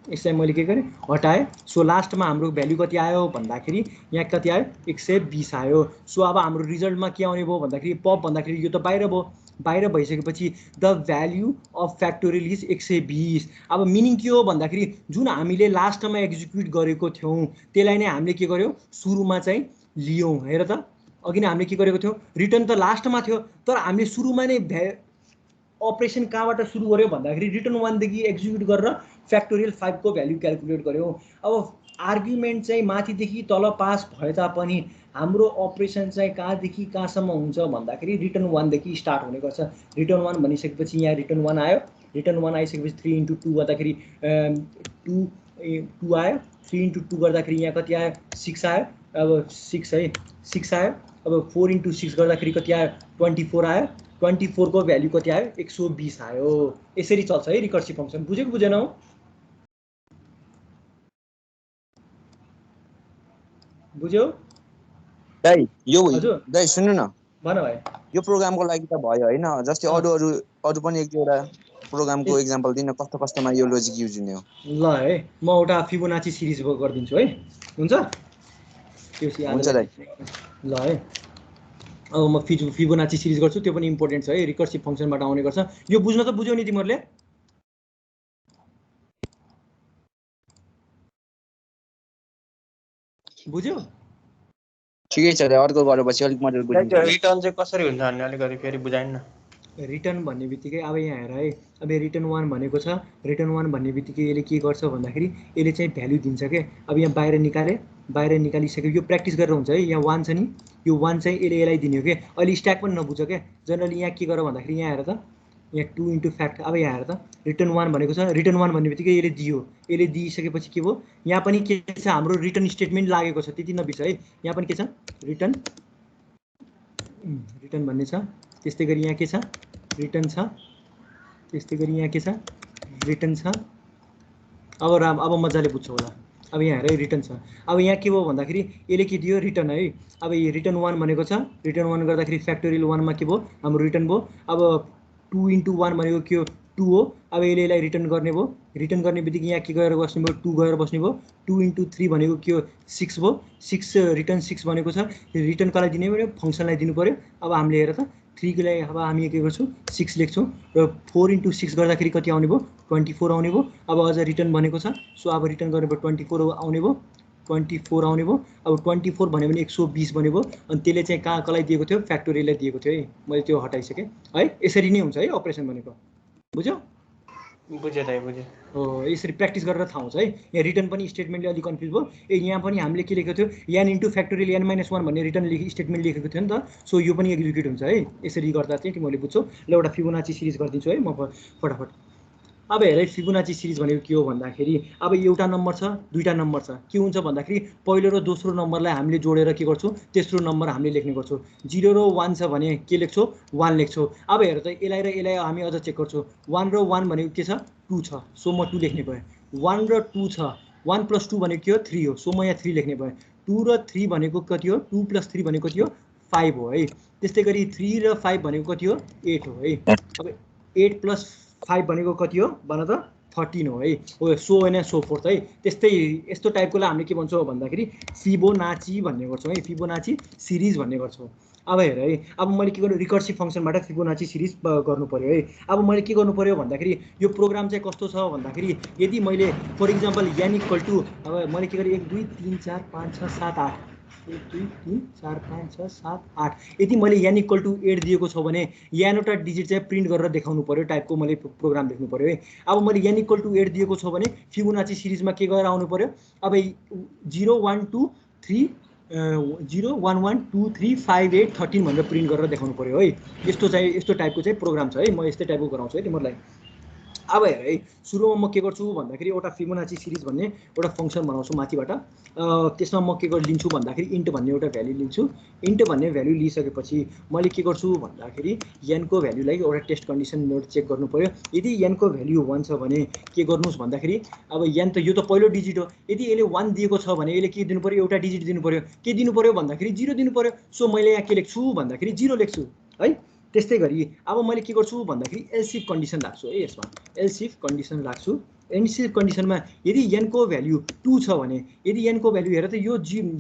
यसलाई मैले के गरेँ, हटाएँ। सो लास्टमा हाम्रो भ्यालु कति आयो भन्दाखेरि यहाँ कति आयो, 120 आयो। सो अब हाम्रो रिजल्टमा के आउने भयो भन्दाखेरि पप भन्दाखेरि यो त बाहिर भयो। बाहिर भइसकेपछि the value of factorial is 120। अब मिनिङ के हो भन्दाखेरि जुन हामीले लास्टमा एक्जिक्युट गरेको थियौँ त्यसलाई नै हामीले के गर्यौँ, सुरुमा चाहिँ लियौँ। हेर त, अघि नै हामीले के गरेको थियौँ, रिटर्न त लास्टमा थियो तर हामीले सुरुमा नै अपरेसन कहाँबाट सुरु गर्यो भन्दाखेरि रिटर्न 1 देखि एक्जिक्युट गरेर फ्याक्टोरियल 5 को भ्यालु क्याल्कुलेट गर्यौँ। अब आर्ग्युमेन्ट चाहिँ माथिदेखि तल पास भए तापनि हाम्रो अपरेसन चाहिँ कहाँदेखि कहाँसम्म हुन्छ भन्दाखेरि रिटर्न 1 देखि स्टार्ट हुने गर्छ। रिटर्न 1 भनिसकेपछि यहाँ रिटर्न 1 आयो। रिटर्न 1 आइसकेपछि 3 × 2 गर्दाखेरि 2 आयो। 3 × 2 गर्दाखेरि यहाँ कति आयो, 6 आयो। अब 6 है, 6 आयो। अब 4 × 6 गर्दाखेरि कति आयो, 24 आयो। 24 को भ्यालु कति आयो, 120 आयो। यसरी चल्छ है रिकर्सिभ फङ्सन। बुझेको बुझेनौ? बुझ्यौ दाइ? यो हजुर दाइ सुन्नु न, भन भाइ। यो प्रोग्रामको लागि त भयो हैन, जस्तै अरु पनि एक दुईवटा प्रोग्रामको एक्जाम्पल दिन, कस्तो कस्तोमा यो लोजिक युज हुने हो। ल है, म एउटा फिबोनाची सिरिज गरिदिन्छु है, हुन्छ? त्यो हुन्छ दाइ। ल है, अब म फिबोनाची सिरिज गर्छु, त्यो पनि इम्पोर्टेन्ट छ है, रिकर्सिभ फङ्सनबाट आउने गर्छ। यो बुझ्न त बुझ्यौ नि तिमीहरूले? बुझ्यौ? ठिकै छ दाइ, अर्को गरेपछि अलिक मजाले बुझिन्छ। रिटर्न चाहिँ कसरी हुन्छ भन्ने अलिकति फेरि बुझाइन न। रिटर्न भन्ने बित्तिकै अब यहाँ हेर है, अब रिटर्न 1 भनेको छ। रिटर्न 1 भन्ने बित्तिकै यसले के गर्छ भन्दाखेरि यसले चाहिँ भ्यालु दिन्छ के। अब यहाँ बाहिर निकाले, बाहिर निकालिसक्यो, यो प्र्याक्टिस गरेर हुन्छ है। यहाँ 1 छ नि, यो 1 चाहिँ यसलाई दिने हो कि। अहिले स्ट्याक पनि नबुझ क्या, जनरली यहाँ के गर भन्दाखेरि यहाँ हेर त, यहाँ 2 × फ्याक्ट। अब यहाँ हेर त, रिटर्न 1 भनेको छ। रिटर्न 1 भन्ने बित्तिकै यसले दियो। यसले दिइसकेपछि के भयो, यहाँ पनि के छ, हाम्रो रिटर्न स्टेटमेन्ट लागेको छ, त्यति नबिर्स है। यहाँ पनि के छ, रिटर्न भन्ने छ। त्यस्तै गरी यहाँ के छ, रिटर्न छ। त्यस्तै गरी यहाँ के छ, रिटर्न छ। अब मजाले बुझ्छौ होला। अब यहाँ हेर, रिटर्न छ। अब यहाँ के भयो भन्दाखेरि यसले के दियो, रिटर्न है। अब यो रिटर्न 1 भनेको छ। रिटर्न 1 गर्दाखेरि फ्याक्टोरियल 1 मा के भयो, हाम्रो रिटर्न भयो। अब 2 × 1 भनेको के हो, 2 हो। अब यसलाई रिटर्न गर्ने भयो। रिटर्न गर्ने बित्तिकै यहाँ के गएर बस्ने भयो, 2 गएर बस्ने भयो। 2 × 3 भनेको के हो, 6 भयो। 6 रिटर्न 6 भनेको छ। रिटर्न कसलाई दिने भयो, फङ्सनलाई दिनु पर्यो। अब हामीले हेर त, 3 को लागि अब हामी के गर्छौँ, 6 लेख्छौँ र 4 × 6 गर्दाखेरि कति आउने भयो, 24 आउने भयो। अब अझ रिटर्न भनेको छ, सो अब रिटर्न गर्ने भयो, 24 आउने भयो। 24 आउने भयो। अब 24 भन्यो भने 120 भन्यो भयो। अनि त्यसले चाहिँ कहाँ कसलाई दिएको थियो, फ्याक्टोरियललाई दिएको थियो है। मैले त्यो हटाइसकेँ है। यसरी नै हुन्छ है अपरेसन भनेको, बुझ्यौ? बुझेँ दाइ, बुझेँ। हो, यसरी प्र्याक्टिस गरेर थाहा हुन्छ है। यहाँ रिटर्न पनि स्टेटमेन्टले अलिक कन्फ्युज भयो। यहाँ पनि हामीले के लेखेको थियो, n × फ्याक्टोरियल n-1 भन्ने रिटर्न स्टेटमेन्ट लेखेको थियो नि त। सो यो पनि एक्जिक्युट हुन्छ है। यसरी गर्दा चाहिँ तिमीले बुझ्छौ। ल एउटा फिबोनाची सिरिज गरिदिन्छु है म फटाफट। अब हेर, फिबोनाची सिरिज भनेको के हो भन्दाखेरि अब एउटा नम्बर छ, दुईटा नम्बर छ। के हुन्छ भन्दाखेरि पहिलो र दोस्रो नम्बरलाई हामीले जोडेर के गर्छौँ, तेस्रो नम्बर हामीले लेख्ने गर्छौँ। 0 र 1 छ भने के लेख्छौँ, 1 लेख्छौँ। अब हेर त, यसलाई र यसलाई हामी अझ चेक गर्छौँ। 1 र 1 भनेको के छ, 2 छ। सो म 2 लेख्ने भयो। 1 र 2 छ, 1 + 2 भनेको के हो, 3 हो। सो म यहाँ 3 लेख्ने भयो। 2 र 3 भनेको कति हो, 2 + 3 भनेको कति हो, 5 हो है। त्यस्तै गरी 3 र 5 भनेको कति हो, 8 हो है। अब 8 + 5 भनेको कति हो भन त, 13 हो है। हो, सो होइन, सो फोर्थ है। त्यस्तै यस्तो टाइपकोलाई हामीले के भन्छौँ भन्दाखेरि फिबोनाची भन्ने गर्छौँ है। फिबोनाची सिरिज भन्ने गर्छौँ। अब हेर है, अब मैले के गर्नु, रिकर्सिभ फङ्सनबाट फिबोनाची सिरिज गर्नु पर्यो है। अब मैले के गर्नु पर्यो भन्दाखेरि यो प्रोग्राम चाहिँ कस्तो छ भन्दाखेरि यदि मैले फर इक्जाम्पल n = अब मैले के गरेँ, 1 2 3 4 5 6 7 8 1 2 3 4 5 6 7 8 यदि मैले n इक्वल टु 8 दिएको छ भने n वटा डिजिट चाहिँ प्रिन्ट गरेर देखाउनु पर्यो टाइपको मैले प्रोग्राम लेख्नु पर्यो है। अब मैले n इक्वल टु 8 दिएको छ भने फिबोनाची सिरिजमा के गरेर आउनु पर्यो, अब 0 1 2 3 0 1 1 2 3 5 8 13 भनेर प्रिन्ट गरेर देखाउनु पर्यो है। यस्तो टाइपको चाहिँ प्रोग्राम छ है, म यस्तै टाइपको गराउँछु है तिमीहरूलाई। अब हेर है, सुरुमा म के गर्छु भन्दाखेरि एउटा फिबोनाची सिरिज भन्ने एउटा फङ्सन बनाउँछु माथिबाट। त्यसमा म के लिन्छु भन्दाखेरि इन्ट भन्ने एउटा भ्यालु लिन्छु। इन्ट भन्ने भ्यालु लिइसकेपछि मैले के गर्छु भन्दाखेरि n को भ्यालुलाई एउटा टेस्ट कन्डिसन नोट चेक गर्नु पर्यो। यदि n को भ्यालु 1 छ भने के गर्नुस् भन्दाखेरि अब n त यो त पहिलो डिजिट हो, यदि यसले 1 दिएको छ भने यसले के दिनु पर्यो, एउटा डिजिट दिनु पर्यो। के दिनु पर्यो भन्दाखेरि 0 दिनु पर्यो। सो मैले यहाँ के लेख्छु भन्दाखेरि 0 लेख्छु है। त्यस्तै गरी अब मैले के गर्छु भन्दाखेरि एल्स इफ कन्डिसन राख्छु है। यसमा एल्स इफ कन्डिसन राख्छु। एल्स इफ कन्डिसनमा यदि n को भ्यालु 2 छ भने, यदि n को भ्यालु हेर त यो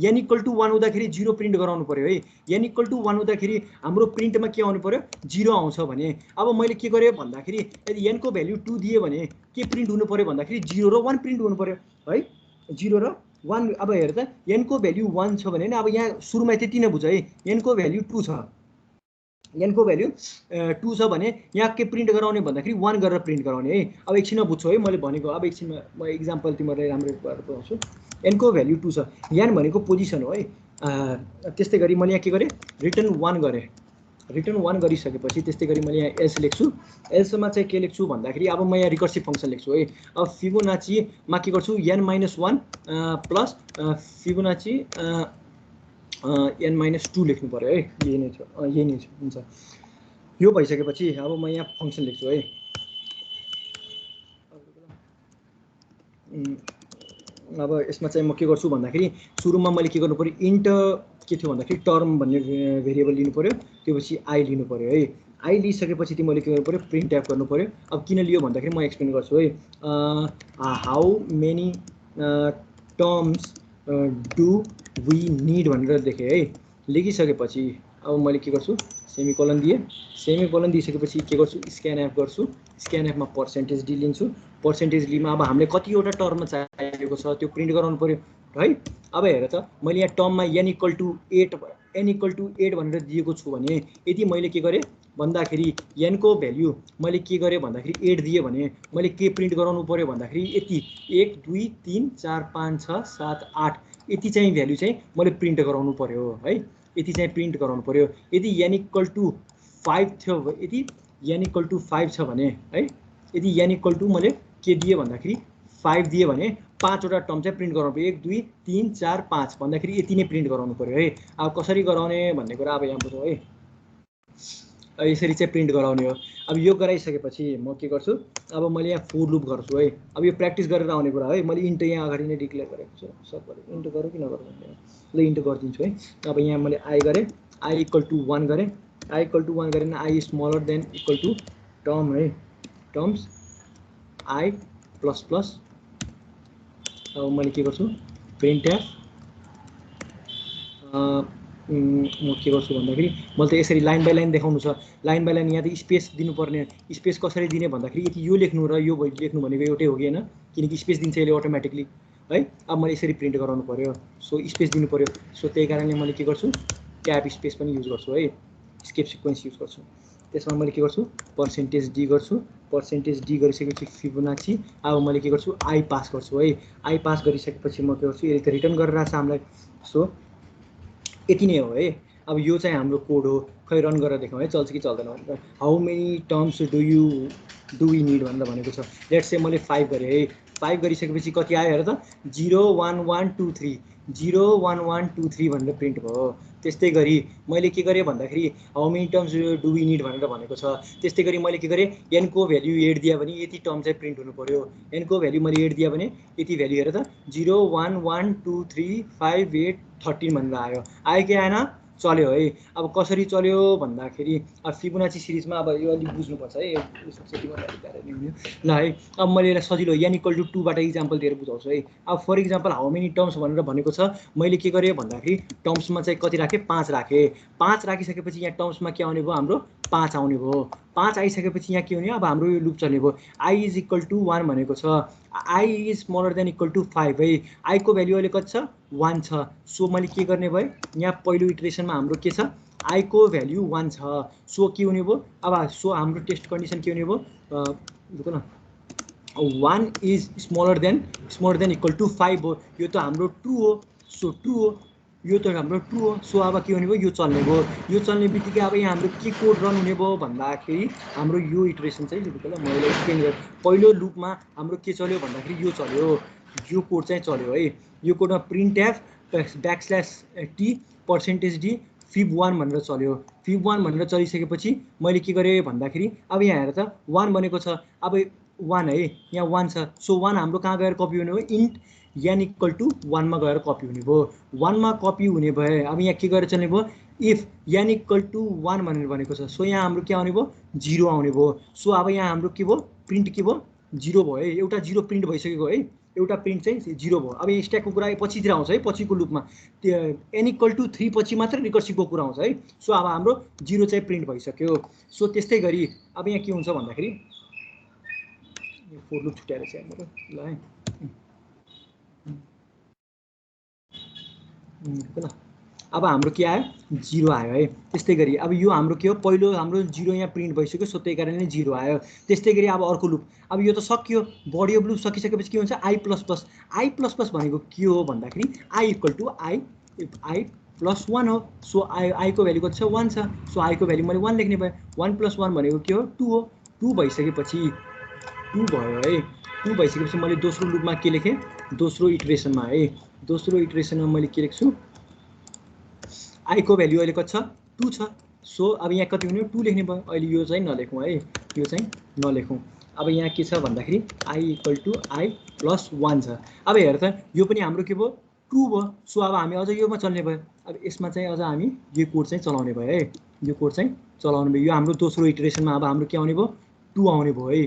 n इक्वल टु 1 हुँदाखेरि 0 प्रिन्ट गराउनु पर्यो है। n इक्वल टु 1 हुँदाखेरि हाम्रो प्रिन्टमा के आउनु पर्यो, 0 आउँछ भने अब मैले के गरेँ भन्दाखेरि यदि n को भ्यालु 2 दिए भने के प्रिन्ट हुनु पर्यो भन्दाखेरि 0 र 1 प्रिन्ट हुनु पर्यो है। 0 र 1 अब हेर त n को भ्यालु 1 छ भने अब यहाँ सुरुमा त्यति नै बुझ है, n को भ्यालु 2 छ, n को भ्यालु 2 छ भने यहाँ के प्रिन्ट गराउने भन्दाखेरि 1 गरेर प्रिन्ट गराउने है। अब एकछिनमा बुझ्छु है मैले भनेको। अब एकछिनमा म इक्जाम्पल तिमीहरूलाई राम्रो गरेर बुझाउँछु। n को भ्यालु 2 छ, n भनेको पोजिसन हो है। त्यस्तै गरी मैले यहाँ के गरेँ, रिटर्न 1 गरेँ। रिटर्न 1 गरिसकेपछि त्यस्तै गरी मैले यहाँ एल्स लेख्छु। एल्समा चाहिँ के लेख्छु भन्दाखेरि अब म यहाँ रिकर्सिभ फङ्सन लेख्छु है। अब फिबोनाचीमा के गर्छु, n-1 प्लस फिबोनाची n-2 लेख्नु पर्यो है। यही नै छ हुन्छ। यो भइसकेपछि अब म यहाँ फङ्सन लेख्छु है। अब यसमा चाहिँ म के गर्छु भन्दाखेरि सुरुमा मैले के गर्नु पर्यो, इन्ट के थियो भन्दाखेरि टर्म भन्ने भेरिएबल लिनु पर्यो, त्यसपछि आई लिनु पर्यो है। आई लिइसकेपछि तिमीले के गर्नु पर्यो, प्रिन्ट ट्याप गर्नु पर्यो। अब किन लियो भन्दाखेरि म एक्सप्लेन गर्छु है। How many terms do we need भनेर लेखेँ है। लेखिसकेपछि अब मैले के गर्छु, सेमिकोलन दिएँ। सेमिकोलन दिइसकेपछि के गर्छु, स्क्यान एफ गर्छु। स्क्यान एफमा पर्सेन्टेज डी लिन्छु। पर्सेन्टेज डीमा अब हामीले कतिवटा टर्ममा चाहिएको छ त्यो प्रिन्ट गराउनु पर्यो है। अब हेर त मैले यहाँ टर्ममा n इक्वल टु 8 भनेर दिएको छु भने यदि मैले के गरेँ भन्दाखेरि n को भ्याल्यु मैले के गरेँ भन्दाखेरि 8 दिएँ भने मैले के प्रिन्ट गराउनु पर्यो भन्दाखेरि यति 1 2 3 4 5 6 7 8 यति चाहिँ भ्याल्यु चाहिँ मैले प्रिन्ट गराउनु पर्यो है। यति चाहिँ प्रिन्ट गराउनु पर्यो। यदि n इक्वल टु 5 थियो, यदि n इक्वल टु 5 छ भने है, यदि n इक्वल टु मैले के दिएँ भन्दाखेरि 5 दिएँ भने 5 वटा टर्म चाहिँ प्रिन्ट गराउनु पर्यो। 1 2 3 4 5 भन्दाखेरि यति नै प्रिन्ट गराउनु पर्यो है। अब कसरी गराउने भन्ने कुरा अब यहाँ बुझौँ है। यसरी चाहिँ प्रिन्ट गराउने हो। अब यो गराइसकेपछि म के गर्छु, अब मैले यहाँ फोर लुप गर्छु है। अब यो प्र्याक्टिस गरेर आउने कुरा है। मैले इन्ट यहाँ अगाडि नै डिक्लेयर गरेको छु। सबैले इन्ट गरौँ कि नगरौँ भन्ने ल इन्ट गरिदिन्छु है। अब यहाँ मैले आई गरेँ, आई इक्वल टु 1 गरेँ। आई इक्वल टु 1 गरेँ, i smaller than equal to term है, टर्म्स आई प्लस प्लस। अब मैले के गर्छु, प्रिन्ट एफ म के गर्छु भन्दाखेरि मैले त यसरी लाइन बाई लाइन देखाउनु छ। लाइन बाई लाइन यहाँ त स्पेस दिनुपर्ने, स्पेस कसरी दिने भन्दाखेरि यति यो लेख्नु र यो लेख्नु भनेको एउटै हो कि होइन, किनकि स्पेस दिन्छ यसले अटोमेटिकली है। अब मैले यसरी प्रिन्ट गराउनु पर्यो, सो स्पेस दिनु पर्यो। सो त्यही कारणले मैले के गर्छु, क्याप स्पेस पनि युज गर्छु है, स्केप सिक्वेन्स युज गर्छु। त्यसमा मैले के गर्छु, पर्सेन्टेज डी गर्छु। पर्सेन्टेज डी गरिसकेपछि फिबोनाची अब मैले के गर्छु, आई पास गर्छु है। आई पास गरिसकेपछि म के गर्छु, यसले त रिटर्न गरेर आएको छ हामीलाई। सो यति नै हो है। अब यो चाहिँ हाम्रो कोड हो। खै रन गरेर देखाउँ है चल्छ कि चल्दैन भनेर। How many terms do we need भनेर भनेको छ। लेट्स से मैले 5 गरेँ है। 5 गरिसकेपछि कति आयो हेर त, 0 1 1 2 3 0 1 1 2 3 भनेर प्रिन्ट भयो। त्यस्तै गरी मैले के गरेँ भन्दाखेरि how many terms do we need भनेर भनेको छ। त्यस्तै गरी मैले के गरेँ, n को भ्याल्यु 8 दियो भने यति टर्म चाहिँ प्रिन्ट हुनु पर्यो। n को भ्याल्यु मैले 8 दियो भने यति भ्याल्यु हेर त, 0 1 1 2 3 5 8 13 भनेर आयो। आयो कि आएन, चल्यो है। अब कसरी चल्यो भन्दाखेरि अब फिबोनाची सिरिजमा अब यो अलिक बुझ्नुपर्छ है। ल है, अब मैले यसलाई सजिलो n इक्वल टु 2 बाट इक्जाम्पल दिएर बुझाउँछु है। अब for example how many terms भनेर भनेको छ। मैले के गरेँ भन्दाखेरि टर्म्समा चाहिँ कति राखेँ, 5 राखेँ। 5 राखिसकेपछि यहाँ टर्म्समा के आउने भयो, हाम्रो 5 आउने भयो 5 आइसकेपछि यहाँ के हुने अब हाम्रो यो लुप चल्ने भयो i इज इक्वल टु 1 भनेको छ i is smaller than equal to 5 है i को भ्यालु अहिले कति छ 1 छ सो मैले के गर्ने भए यहाँ पहिलो इटरेसनमा हाम्रो के छ i को भ्यालु 1 छ सो के हुने भयो अब सो हाम्रो टेस्ट कन्डिसन के हुने भयो देखो न 1 is smaller than equal to 5 हो यो त हाम्रो ट्रु हो सो ट्रु हो यो त हाम्रो ट्रु हो सो अब के हुने भयो यो चल्ने भयो यो चल्ने बित्तिकै अब यहाँ हाम्रो के कोड रन हुने भयो भन्दाखेरि हाम्रो यो इटरेसन चाहिँ ल मैले एक्सप्लेन गरेँ पहिलो लुपमा हाम्रो के चल्यो भन्दाखेरि यो चल्यो यो कोड चाहिँ चल्यो है यो कोडमा print F \t %d fib1 भनेर चल्यो fib1 भनेर चलिसकेपछि मैले के गरेँ भन्दाखेरि अब यहाँ हेर त 1 भनेको छ अब 1 है यहाँ 1 छ सो 1 हाम्रो कहाँ गएर कपी हुने हो इन्ट n इक्वल टु 1 मा गएर कपी हुने भयो 1 मा कपी हुने भए अब यहाँ के गरेर चल्ने भयो इफ n इक्वल टु 1 भनेर भनेको छ सो यहाँ हाम्रो के आउने भयो 0 आउने भयो सो अब यहाँ हाम्रो के भयो प्रिन्ट के भयो 0 भयो है एउटा 0 प्रिन्ट भइसकेको है एउटा प्रिन्ट चाहिँ 0 भयो अब यहाँ स्ट्याकको कुरा पछितिर आउँछ है पछिको लुपमा n इक्वल टु 3 पछि मात्र रिकर्सिभको कुरा आउँछ है सो अब हाम्रो 0 चाहिँ प्रिन्ट भइसक्यो सो त्यस्तै गरी अब यहाँ के हुन्छ भन्दाखेरि यो फोर लुप छुट्याएर चाहिँ हाम्रो ल है ल अब हाम्रो के आयो 0 आयो है त्यस्तै गरी अब यो हाम्रो के हो पहिलो हाम्रो 0 यहाँ प्रिन्ट भइसक्यो सो त्यही कारणले 0 आयो त्यस्तै गरी अब अर्को लुप अब यो त सक्यो बडी अफ लुप सकिसकेपछि के हुन्छ i++ भनेको के हो भन्दाखेरि i इक्वल टु i+1 हो सो i को भ्यालु कति छ 1 छ सो i को भ्यालु मैले 1 लेख्ने भए 1+1 भनेको के हो 2 हो 2 भइसकेपछि 2 भयो है 2 भइसकेपछि मैले दोस्रो लुपमा के लेखेँ दोस्रो इटरेसनमा है दोस्रो इटरेसनमा मैले के लेख्छु i को भ्यालु अहिले कति छ 2 छ सो अब यहाँ कति हुने 2 लेख्ने भयो अहिले यो चाहिँ नलेखौँ है यो चाहिँ नलेखौँ अब यहाँ के छ भन्दाखेरि i इक्वल टु i+1 छ अब हेर त यो पनि हाम्रो के भयो 2 भयो सो अब हामी अझ योमा चल्ने भयो अब यसमा चाहिँ अझ हामी यो कोड चाहिँ चलाउने भयो है यो कोड चाहिँ चलाउने भयो यो हाम्रो दोस्रो इटरेसनमा अब हाम्रो के आउने भयो 2 आउने भयो है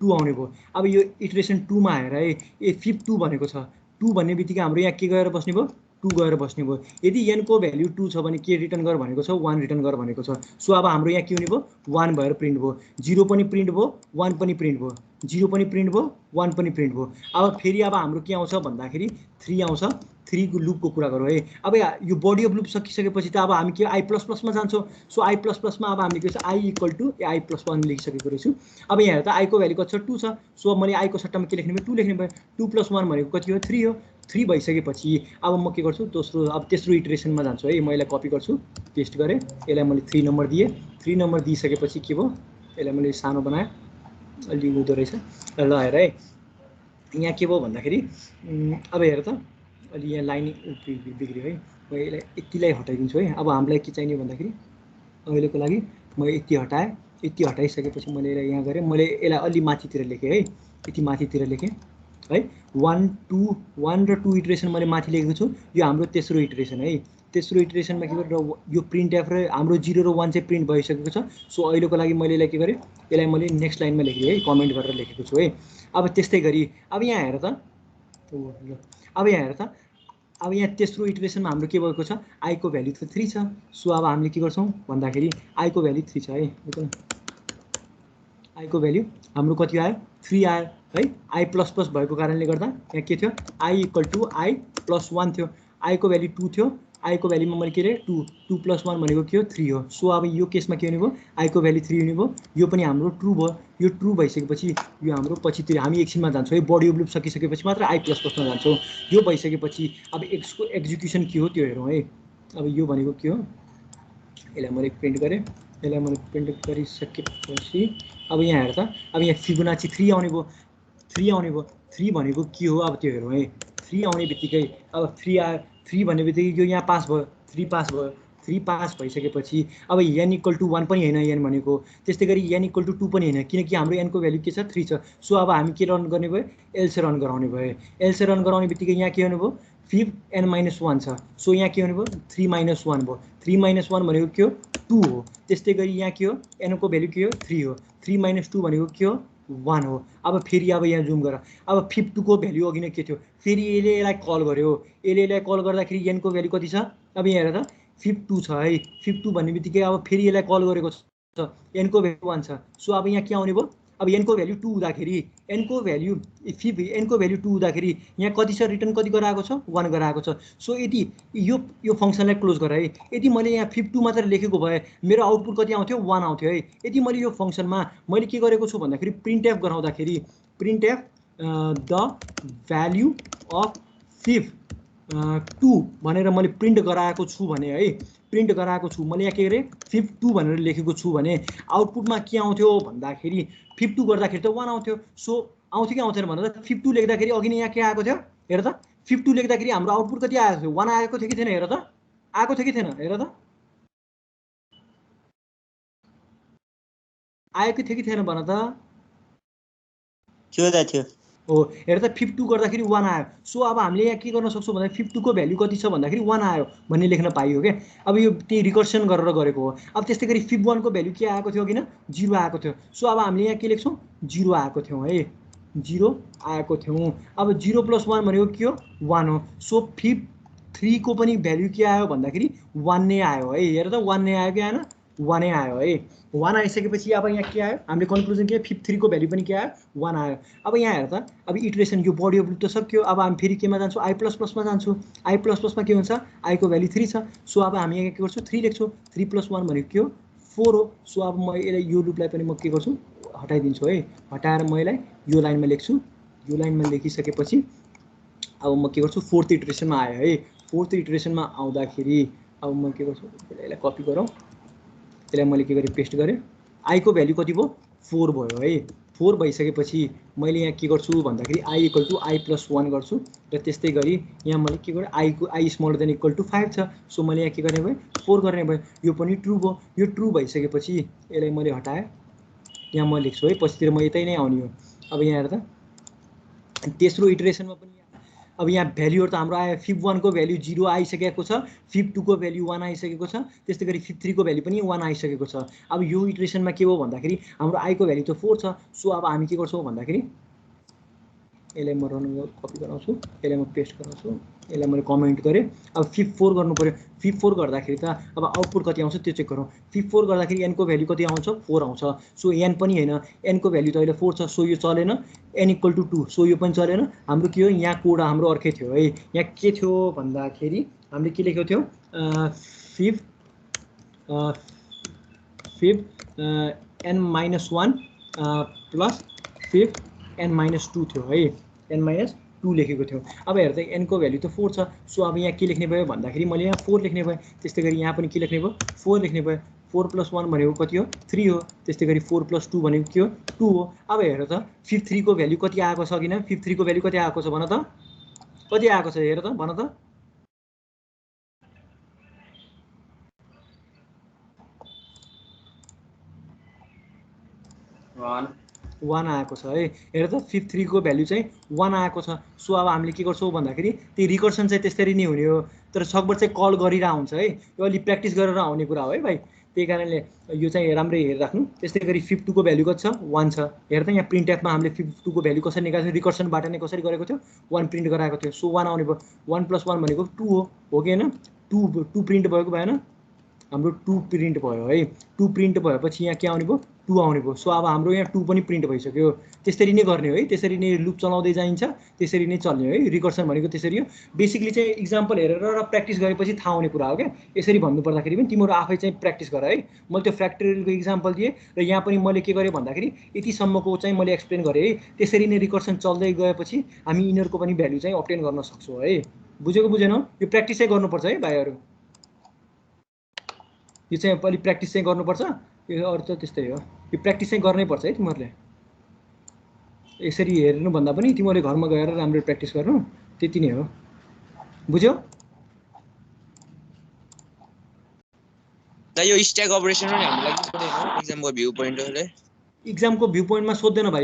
2 आउने भयो अब यो इटरेसन 2 मा आएर है फिब 2 भनेको छ 2 भन्ने बित्तिकै हाम्रो यहाँ के गएर बस्ने भयो 2 गएर बस्ने भयो यदि n को भ्यालु 2 छ भने के रिटर्न गर भनेको छ 1 रिटर्न गर भनेको छ सो अब हाम्रो यहाँ के हुने भयो 1 भएर प्रिन्ट भयो 0 पनि प्रिन्ट भयो 1 पनि प्रिन्ट भयो 0 पनि प्रिन्ट भयो 1 पनि प्रिन्ट भयो अब फेरि अब हाम्रो के आउँछ भन्दाखेरि 3 आउँछ 3 को लुपको कुरा गरौँ है अब यो बडी अफ लुप सकिसकेपछि त अब हामी के i++ मा जान्छौँ सो i++ मा अब हामीले के छ i इक्वल टु i+1 लेखिसकेको रहेछु अब यहाँ हेर्दा i को भ्यालु कति छ 2 छ सो मैले i को सट्टामा के लेख्ने भयो 2 लेख्ने भयो 2+1 भनेको कति हो 3 हो 3 भइसकेपछि अब म के गर्छु दोस्रो अब तेस्रो इटरेसनमा जान्छु है मैले कपी गर्छु पेस्ट गरेँ यसलाई मैले 3 नम्बर दिएँ 3 नम्बर दिइसकेपछि के भयो यसलाई मैले सानो बनाएँ अलि हुँदो रहेछ ल हेर है यहाँ के भयो भन्दाखेरि अब हेर त अलि यहाँ लाइन बिग्रियो है म यसलाई यतिलाई हटाइदिन्छु है अब हामीलाई के चाहिने भन्दाखेरि अहिलेको लागि म यति हटाएँ यति हटाइसकेपछि मैले यसलाई यहाँ गरेँ मैले यसलाई अलि माथितिर लेखेँ है यति माथितिर लेखेँ है 1 र 2 इटरेसन मैले माथि लेखेको छु यो हाम्रो तेस्रो इटरेसन है तेस्रो इटरेसनमा के गरेर यो प्रिन्ट एफ र हाम्रो 0 र 1 चाहिँ प्रिन्ट भइसकेको छ सो अहिलेको लागि मैले यसलाई के गरेँ यसलाई मैले नेक्स्ट लाइनमा लेखेँ है कमेन्ट गरेर लेखेको छु है अब त्यस्तै गरी अब यहाँ हेर त अब यहाँ हेर त अब यहाँ तेस्रो इटरेसनमा हाम्रो के भएको छ i को भ्यालु त 3 छ सो अब हामीले के गर्छौँ भन्दाखेरि i को भ्यालु 3 छ है i को भ्यालु हाम्रो कति आयो 3 आयो है i++ भएको कारणले गर्दा यहाँ के थियो i इक्वल टु i+1 थियो i को भ्यालु 2 थियो i को भ्यालुमा मैले के अरे 2+1 भनेको के हो 3 हो सो अब यो केसमा के हुने भयो i को भ्यालु 3 हुने भयो यो पनि हाम्रो ट्रु भयो यो ट्रु भइसकेपछि यो हाम्रो पछितिर हामी एकछिनमा जान्छौँ है बडी अफ लुप सकिसकेपछि मात्र i++ मा जान्छौँ यो भइसकेपछि अब एक्सको एक्जिक्युसन के हो त्यो हेरौँ है अब यो भनेको के हो यसलाई मैले प्रिन्ट गरेँ यसलाई मैले प्रिन्ट गरिसकेपछि अब यहाँ हेर त अब यहाँ फिबोनाची 3 आउने भयो 3 आउने भयो 3 भनेको के हो अब त्यो हेरौँ है 3 आउने बित्तिकै अब 3 आयो 3 भन्ने बित्तिकै यो यहाँ पास भयो 3 पास भयो 3 पास भइसकेपछि अब n इक्वल टु 1 पनि होइन n भनेको त्यस्तै गरी n इक्वल टु 2 पनि होइन किनकि हाम्रो n को भ्यालु के छ 3 छ सो अब हामी के रन गर्ने भयो एल्स रन गराउने भयो एल्स रन गराउने बित्तिकै यहाँ के हुने भयो फिब n-1 छ सो यहाँ के हुने भयो 3 - 1 भयो 3 - 1 भनेको के हो 2 हो त्यस्तै गरी यहाँ के हो n को भ्यालु के हो 3 हो 3 - 2 भनेको के हो 1 हो अब फेरि अब यहाँ जुम गर अब फिब 2 को भ्यालु अघि नै के थियो फेरि यसलाई कल गर्यो यसलाई कल गर्दाखेरि n को भ्यालु कति छ अब यहाँ हेर त फिब 2 छ है फिब 2 भन्ने बित्तिकै अब फेरि यसलाई कल गरेको छ n को भ्यालु 1 छ। सो अब यहाँ के आउने भयो, अब n को भ्यालु 2 हुँदाखेरि n को भ्यालु n को भ्यालु 2 हुँदाखेरि यहाँ कति छ, रिटर्न कति गराएको छ, 1 गराएको छ। सो यदि यो फंक्सनलाई क्लोज गर है। यदि मैले यहाँ 52 मात्र लेखेको भए मेरो आउटपुट कति आउँथ्यो, 1 आउँथ्यो है। यदि मैले यो फंक्सनमा मैले के गरेको छु भन्दाखेरि प्रिन्टएफ गराउँदाखेरि प्रिन्टएफ द भ्यालु अफ 52 भनेर मैले प्रिन्ट गराएको छु भने है, प्रिन्ट गराएको छु मैले यहाँ के गरे 52 भनेर लेखेको छु भने आउटपुटमा के आउँथ्यो भन्दाखेरि 52 गर्दाखेरि त 1 आउँथ्यो। सो आउँथ्यो कि आउँथेन भन्दा 52 लेख्दाखेरि अघि नै यहाँ के आएको थियो, हेर त 52 लेख्दाखेरि हाम्रो आउटपुट कति आएको थियो, 1 आएको थियो कि थिएन, हेर त आएको थियो कि थिएन, हेर त आएको थियो कि थिएन भन त, थियो त थियो हो हेर त 52 गर्दाखेरि 1 आयो। सो अब हामीले यहाँ के गर्न सक्छौँ भन्दा 52 को भ्यालु कति छ भन्दाखेरि 1 आयो भन्ने लेख्न पाइयो के। अब यो त्यही रिकर्सन गरेर गरेको हो। अब त्यस्तै गरी 51 को भ्यालु के आएको थियो अघि न, 0 आएको थियो। सो अब हामीले यहाँ के लेख्छौँ, 0 आएको थियौँ है, 0 आएको थियौँ। अब 0 + 1 भनेको के हो, 1 हो। सो 53 को पनि भ्यालु के आयो भन्दाखेरि 1 नै आयो है। हेर त 1 नै आयो कि आएन, 1 नै आयो है। 1 आइसकेपछि अब यहाँ के आयो, हामीले कन्क्लुजन के 53 को भ्यालु पनि के आयो, 1 आयो। अब यहाँ हेर त, अब इटरेसन यो बडी अफ लुप त सक्यो। अब हामी फेरि केमा जान्छौँ, i++ मा जान्छौँ। i++ मा के हुन्छ, i को भ्यालु 3 छ। सो अब हामी यहाँ के गर्छौँ, 3 लेख्छौँ। 3 + 1 भनेको के हो, 4 हो। सो अब म यो लुपलाई पनि म के गर्छु, हटाइदिन्छु है। हटाएर म यसलाई यो लाइनमा लेख्छु। यो लाइनमा लेखिसकेपछि अब म के गर्छु, 4th इटरेसनमा आयो है। 4th इटरेसनमा आउँदाखेरि अब म के गर्छु, यसलाई कपी गरौँ, यसलाई मैले के गरेँ, पेस्ट गरेँ। i को भ्यालु कति भयो, 4 भयो है। 4 भइसकेपछि मैले यहाँ के गर्छु भन्दाखेरि i = i+1 गर्छु। र त्यस्तै गरी यहाँ मैले के गरेँ, i > 5 छ। सो मैले यहाँ के गर्ने भयो, 4 गर्ने भयो। यो पनि ट्रु भयो। यो ट्रु भइसकेपछि यसलाई मैले हटाएँ, यहाँ म लेख्छु है, पछितिर म यतै नै आउने हो। अब यहाँ हेर त, तेस्रो इटरेसनमा पनि अब यहाँ भ्यालुहरू त हाम्रो आयो। 51 को भ्यालु 0 आइसकेको छ, 52 को भ्यालु 1 आइसकेको छ, त्यस्तै गरी 53 को भ्यालु पनि 1 आइसकेको छ। अब यो इटरेसनमा के हो भन्दाखेरि हाम्रो i को भ्यालु त 4 छ। सो अब हामी के गर्छौँ भन्दाखेरि यसलाई म रन कपी गराउँछु, यसलाई म पेस्ट गराउँछु, यसलाई मैले कमेन्ट गरेँ। अब 54 गर्नु पर्यो। 54 गर्दाखेरि त अब आउटपुट कति आउँछ त्यो चेक गरौँ। 54 गर्दाखेरि n को भ्यालु कति आउँछ, 4 आउँछ। सो n पनि हैन, n को भ्यालु त अहिले 4 छ। सो यो चलेन। n = 2, सो यो पनि चलेन। हाम्रो के हो, यहाँ कोड हाम्रो अर्कै थियो है। यहाँ के थियो भन्दाखेरि हामीले के लेखेको थियो, 5 n - 1 + 5 n - 2 थियो है। n - 2 लेखेको थियो। अब हेर त n को भ्यालु त 4 छ। सो अब यहाँ के लेख्ने भयो भन्दाखेरि मैले यहाँ 4 लेख्ने भयो। त्यस्तै गरी यहाँ पनि के लेख्ने भयो, 4 लेख्ने भयो। 4 + 1 भनेको कति हो, 3 हो। त्यस्तै गरी 4 + 2 भनेको के हो, 2 हो। अब हेर त 53 को भ्यालु कति आएको छ अघि न, 53 को भ्यालु कति आएको छ भन त, कति आएको छ हेर त, भन त। 1 आएको छ है। हेर त 53 को भ्यालु चाहिँ 1 आएको छ। सो अब हामीले के गर्छौँ भन्दाखेरि त्यो रिकर्सन चाहिँ त्यसरी नै हुने हो। तर सकभर चाहिँ कल गरिरहेको हुन्छ है। यो अलि प्र्याक्टिस गरेर आउने कुरा हो है भाइ। त्यही कारणले यो चाहिँ राम्रै हेरिराख्नु। त्यस्तै गरी 52 को भ्यालु कति छ, 1 छ। हेर त यहाँ प्रिन्टएफमा हामीले 52 को भ्यालु कसरी निकाल्छौँ, रिकर्सनबाट नै कसरी गरेको थियो, 1 प्रिन्ट गराएको थियो। सो 1 आउने भयो। 1 + 1 भनेको 2 हो कि हैन, 2 प्रिन्ट भएको भएन, हाम्रो 2 प्रिन्ट भयो है। 2 प्रिन्ट भएपछि यहाँ के आउने भयो, 2 आउने भयो। सो अब हाम्रो यहाँ 2 पनि प्रिन्ट भइसक्यो। त्यसरी नै गर्ने हो है, त्यसरी नै लुप चलाउँदै जाइन्छ, त्यसरी नै चल्ने हो है। रिकर्सन भनेको त्यसरी हो। बेसिकली चाहिँ इक्जाम्पल हेरेर र प्र्याक्टिस गरेपछि थाहा हुने कुरा हो क्या। यसरी भन्नुपर्दाखेरि पनि तिमीहरू आफै चाहिँ प्र्याक्टिस गर है। मैले त्यो फ्याक्टोरियलको इक्जाम्पल दिएँ र यहाँ पनि मैले के गरेँ भन्दाखेरि यतिसम्मको चाहिँ मैले एक्सप्लेन गरेँ है। त्यसरी नै रिकर्सन चल्दै गएपछि हामी यिनीहरूको पनि भ्यालु चाहिँ अब्टेन गर्न सक्छौँ है। बुझेको बुझेनौ, यो प्र्याक्टिस चाहिँ गर्नुपर्छ है भाइहरू। यो चाहिँ अलि प्र्याक्टिस चाहिँ गर्नुपर्छ। यो अरू त त्यस्तै हो, यो प्र्याक्टिस चाहिँ गर्नै पर्छ है तिमीहरूले। यसरी हेर्नुभन्दा पनि तिमीहरूले घरमा गएर राम्रो प्र्याक्टिस गर्नु, त्यति नै हो। बुझ्यौ? यो स्ट्याक अपरेसन पनि हामीलाई के पर्दैन एक्जामको भ्यू पोइन्टले, इक्जामको भ्यू पोइन्टमा सोध्दैन भाइ।